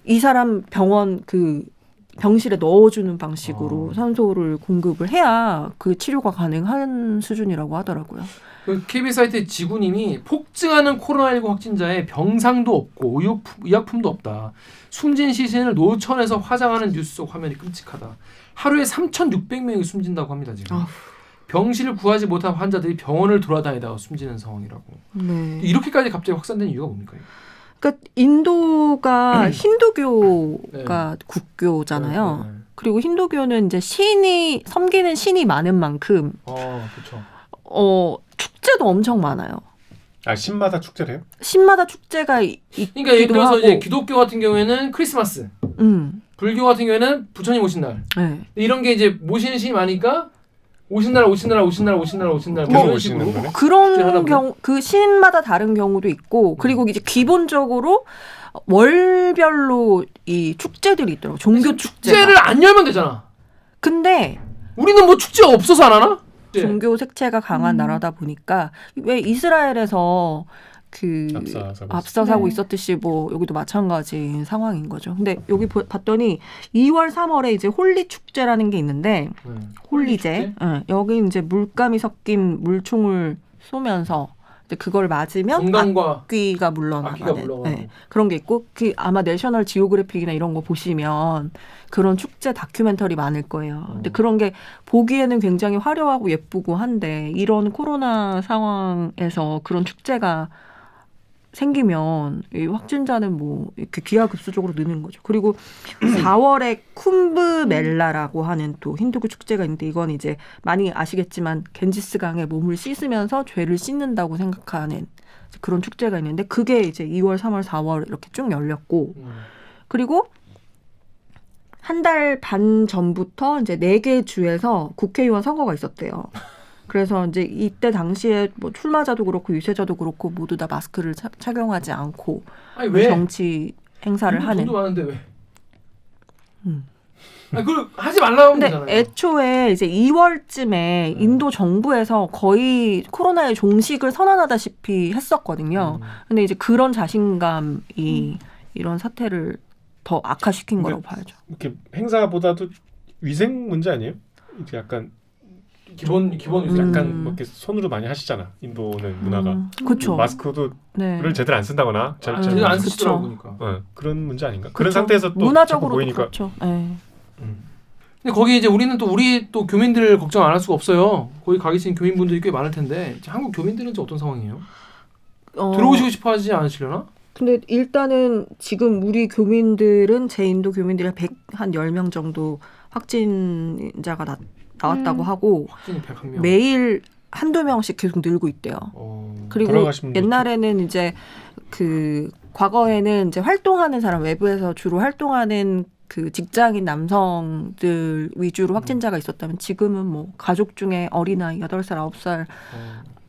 이 사람 병원 그 병실에 넣어주는 방식으로 산소를 공급을 해야 그 치료가 가능한 수준이라고 하더라고요. 그 KBS 사이트 지구님이 폭증하는 코로나19 확진자에 병상도 없고 의약품도 없다. 숨진 시신을 노천에서 화장하는 뉴스 속 화면이 끔찍하다. 하루에 3,600명이 숨진다고 합니다. 지금. 아휴. 병실을 구하지 못한 환자들이 병원을 돌아다니다가 숨지는 상황이라고. 네. 이렇게까지 갑자기 확산된 이유가 뭡니까? 그러니까 인도가 힌두교가 국교잖아요. 네. 그리고 힌두교는 이제 신이 섬기는 신이 많은 만큼 그렇죠. 축제도 엄청 많아요. 아 신마다 축제래요? 신마다 축제가 있기도 그러니까 예를 들어서 하고. 이제 기독교 같은 경우에는 크리스마스, 불교 같은 경우에는 부처님 오신 날. 네. 이런 게 이제 모시는 신이 많으니까 오신 날 계속 이런 오시는 식으로. 거네? 그런 경우 그 신마다 다른 경우도 있고 그리고 이제 기본적으로 월별로 이 축제들이 있더라고. 종교 축제가. 축제를 안 열면 되잖아. 근데 우리는 뭐 축제가 없어서 안 하나? 종교 색채가 강한 나라다 보니까 왜 이스라엘에서 그 앞서가고 네. 있었듯이 뭐 여기도 마찬가지인 상황인 거죠. 근데 여기 봤더니 2월 3월에 이제 홀리 축제라는 게 있는데 홀리제. 네. 여기 이제 물감이 섞인 물총을 쏘면서 이제 그걸 맞으면 건강과 악귀가 물러나가는 악귀가 물러가고. 네. 그런 게 있고 그 아마 내셔널 지오그래픽이나 이런 거 보시면 그런 축제 다큐멘터리 많을 거예요. 근데 그런 게 보기에는 굉장히 화려하고 예쁘고 한데 이런 코로나 상황에서 그런 축제가 생기면 이 확진자는 뭐 이렇게 기하급수적으로 느는 거죠. 그리고 4월에 쿰브 멜라라고 하는 또 힌두교 축제가 있는데 이건 이제 많이 아시겠지만 겐지스강에 몸을 씻으면서 죄를 씻는다고 생각하는 그런 축제가 있는데 그게 이제 2월, 3월, 4월 이렇게 쭉 열렸고 그리고 한 달 반 전부터 이제 4개 주에서 국회의원 선거가 있었대요. 그래서 이제 이때 당시에 뭐 출마자도 그렇고 유세자도 그렇고 모두 다 마스크를 착용하지 않고 아니 왜? 정치 행사를 하는. 돈도 많은데 왜? 아니, 그걸 하지 말라고 하면 근데 되잖아요. 애초에 이제 2월쯤에 인도 정부에서 거의 코로나의 종식을 선언하다시피 했었거든요. 근데 이제 그런 자신감이 이런 사태를 더 악화시킨 거라고 봐야죠. 이렇게 행사보다도 위생 문제 아니에요? 이제 약간 기본 약간 뭐 이렇게 손으로 많이 하시잖아. 인도는 문화가. 그렇죠. 마스크를 네. 제대로 안 쓴다거나 제대로 안 그쵸. 쓰시더라고 보니까. 그런 문제 아닌가? 그쵸. 그런 상태에서 또 자꾸 문화적으로 보이니까 그렇죠. 네. 근데 거기 이제 우리 또 교민들 걱정 안 할 수가 없어요. 거기 가 계신 교민분들이 꽤 많을 텐데 이제 한국 교민들은 이제 어떤 상황이에요? 들어오시고 싶어하지 않으시려나? 근데 일단은 지금 우리 교민들은 제 인도 교민들이 한 10명 정도 확진자가 나왔다고 하고 확진이 101명. 매일 한두 명씩 계속 늘고 있대요. 그리고 돌아가신 분도 옛날에는 이제 그 과거에는 이제 활동하는 사람 외부에서 주로 활동하는 그 직장인 남성들 위주로 확진자가 있었다면 지금은 뭐 가족 중에 어린아이 8살, 9살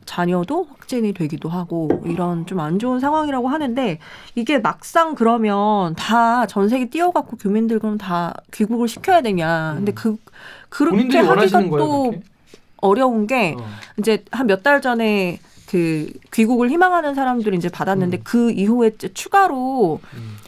자녀도 확진이 되기도 하고 이런 좀 안 좋은 상황이라고 하는데 이게 막상 그러면 다 전 세계 뛰어갖고 교민들 그럼 다 귀국을 시켜야 되냐. 근데 그렇게 본인들이 하기가 원하시는 거예요, 또 그렇게? 어려운 게 이제 한 몇 달 전에 그 귀국을 희망하는 사람들이 이제 받았는데 그 이후에 추가로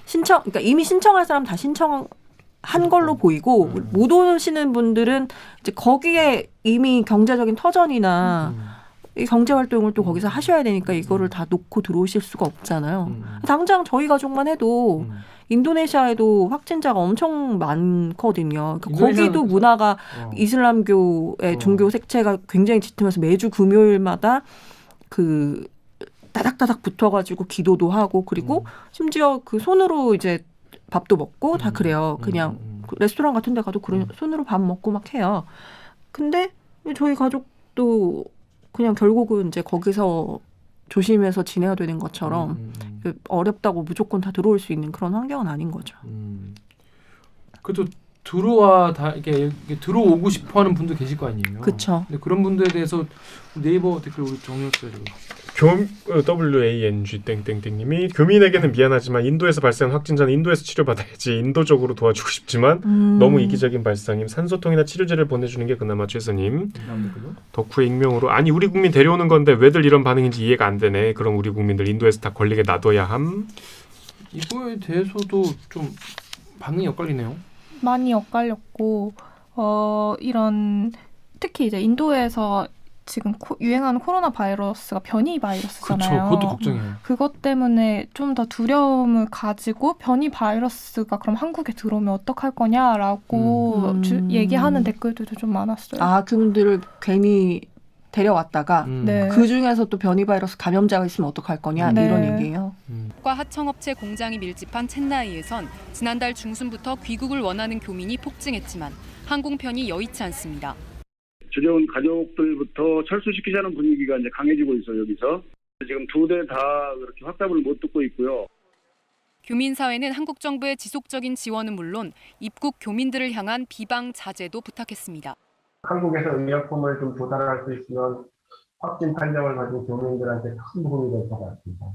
그러니까 이미 신청할 사람 다 신청한 걸로 보이고 못 오시는 분들은 이제 거기에 이미 경제적인 터전이나 이 경제 활동을 또 거기서 하셔야 되니까 이거를 다 놓고 들어오실 수가 없잖아요. 당장 저희 가족만 해도 인도네시아에도 확진자가 엄청 많거든요. 그러니까 거기도 문화가 이슬람교의 종교 색채가 굉장히 짙으면서 매주 금요일마다 그 따닥따닥 붙어가지고 기도도 하고 그리고 심지어 그 손으로 이제 밥도 먹고 다 그래요. 그냥 레스토랑 같은 데 가도 그런 손으로 밥 먹고 막 해요. 근데 저희 가족도 그냥 결국은 이제 거기서 조심해서 지내야 되는 것처럼 어렵다고 무조건 다 들어올 수 있는 그런 환경은 아닌 거죠. 그래도 이렇게 들어오고 싶어하는 분도 계실 거 아니에요. 그렇죠. 근데 그런 분들에 대해서 네이버 댓글 우리 정리했어요. WANG 땡땡땡님이 교민에게는 미안하지만 인도에서 발생한 확진자는 인도에서 치료받아야지 인도적으로 도와주고 싶지만 너무 이기적인 발상임 산소통이나 치료제를 보내주는 게 그나마 최선임. 덕후의 익명으로 아니 우리 국민 데려오는 건데 왜들 이런 반응인지 이해가 안 되네. 그럼 우리 국민들 인도에서 다 걸리게 놔둬야 함. 이거에 대해서도 좀 반응이 엇갈리네요. 많이 엇갈렸고 이런 특히 이제 인도에서 지금 유행하는 코로나 바이러스가 변이 바이러스잖아요. 그렇죠. 그것도 걱정이에요. 그것 때문에 좀 더 두려움을 가지고 변이 바이러스가 그럼 한국에 들어오면 어떡할 거냐라고 얘기하는 댓글들도 좀 많았어요. 아, 그분들을 괜히 데려왔다가 네. 그 중에서 또 변이 바이러스 감염자가 있으면 어떡할 거냐 네. 이런 얘기예요. 과 하청업체 공장이 밀집한 첸나이에선 지난달 중순부터 귀국을 원하는 교민이 폭증했지만 항공편이 여의치 않습니다. 주재원 가족들부터 철수시키자는 분위기가 이제 강해지고 있어요. 여기서 지금 2대 다 그렇게 확답을 못 듣고 있고요. 교민사회는 한국 정부의 지속적인 지원은 물론 입국 교민들을 향한 비방 자제도 부탁했습니다. 한국에서 의약품을 좀 조달할 수 있으면 확진 판정을 가진 교민들한테 큰 도움이 될 것 같습니다.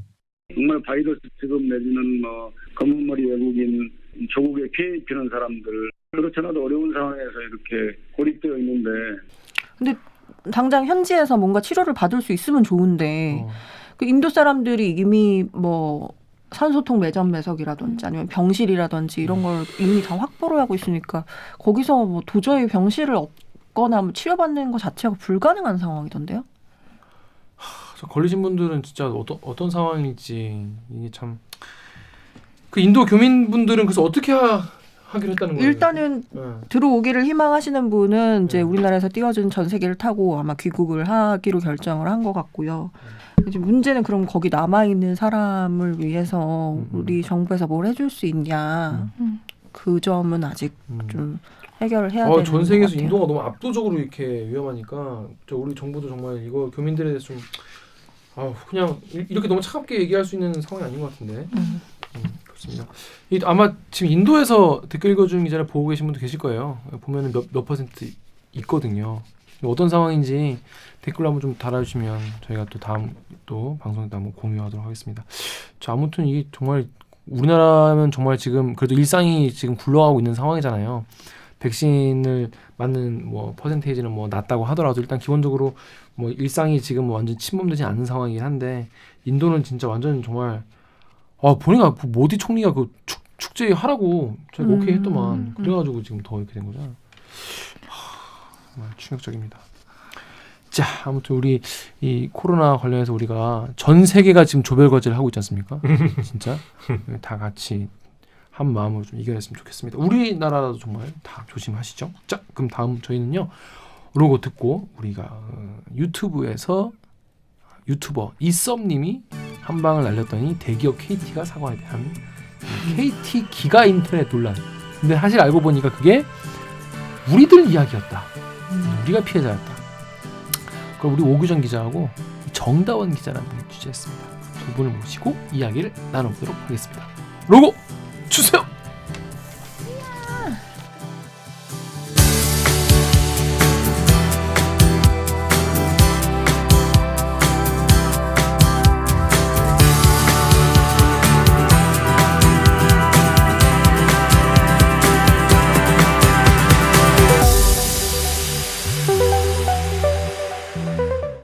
정말 바이러스 취급 내지는 검은머리 외국인, 조국에 피해 입히는 사람들 그렇지 않아도 어려운 상황에서 이렇게 고립되어 있는데 근데 당장 현지에서 뭔가 치료를 받을 수 있으면 좋은데 그 인도 사람들이 이미 뭐 산소통 매점 매석이라든지 아니면 병실이라든지 이런 걸 이미 다 확보를 하고 있으니까 거기서 뭐 도저히 병실을 없거나 뭐 치료받는 것 자체가 불가능한 상황이던데요. 걸리신 분들은 진짜 어떤 상황일지 이게 참 그 인도 교민분들은 그래서 어떻게 하기로 했다는 거예요? 일단은 들어오기를 희망하시는 분은 이제 우리나라에서 띄워준 전세기를 타고 아마 귀국을 하기로 결정을 한 것 같고요. 이제 문제는 그럼 거기 남아 있는 사람을 위해서 우리 정부에서 뭘 해줄 수 있냐 그 점은 아직 좀 해결을 해야 되는 것 같아요. 전 세계에서 인도가 너무 압도적으로 이렇게 위험하니까 우리 정부도 정말 이거 교민들에 대해서 좀 그냥 이렇게 너무 차갑게 얘기할 수 있는 상황이 아닌 것 같은데. 그렇습니다. 아마 지금 인도에서 댓글 읽어주는 기자를 보고 계신 분도 계실 거예요. 보면은 몇 퍼센트 있거든요. 어떤 상황인지 댓글로 한번 좀 달아주시면 저희가 또 다음 또 방송에 또 한번 공유하도록 하겠습니다. 아무튼 이게 정말 우리나라면 정말 지금 그래도 일상이 지금 굴러가고 있는 상황이잖아요. 백신을 맞는 뭐 퍼센테이지는 뭐 낮다고 하더라도 일단 기본적으로 뭐 일상이 지금 완전 침범되지 않는 상황이긴 한데 인도는 진짜 완전 정말 보니까 모디 총리가 그 축제 하라고 저희가 오케이 했더만 그래가지고 지금 더 이렇게 된 거잖아요. 정말 충격적입니다. 자, 아무튼 우리 이 코로나 관련해서 우리가 전 세계가 지금 조별과제를 하고 있지 않습니까? 진짜 다 같이 한 마음으로 좀 이겨냈으면 좋겠습니다. 우리나라도 정말 다 조심하시죠. 자, 그럼 다음 저희는요. 로고 듣고 우리가 유튜브에서 유튜버 이썸님이 한 방을 날렸더니 대기업 KT가 사과에 대한 KT 기가 인터넷 논란. 근데 사실 알고 보니까 그게 우리들 이야기였다. 우리가 피해자였다. 그럼 우리 오규정 기자하고 정다원 기자라는 분이 취재했습니다. 두 분을 모시고 이야기를 나눠보도록 하겠습니다. 로고!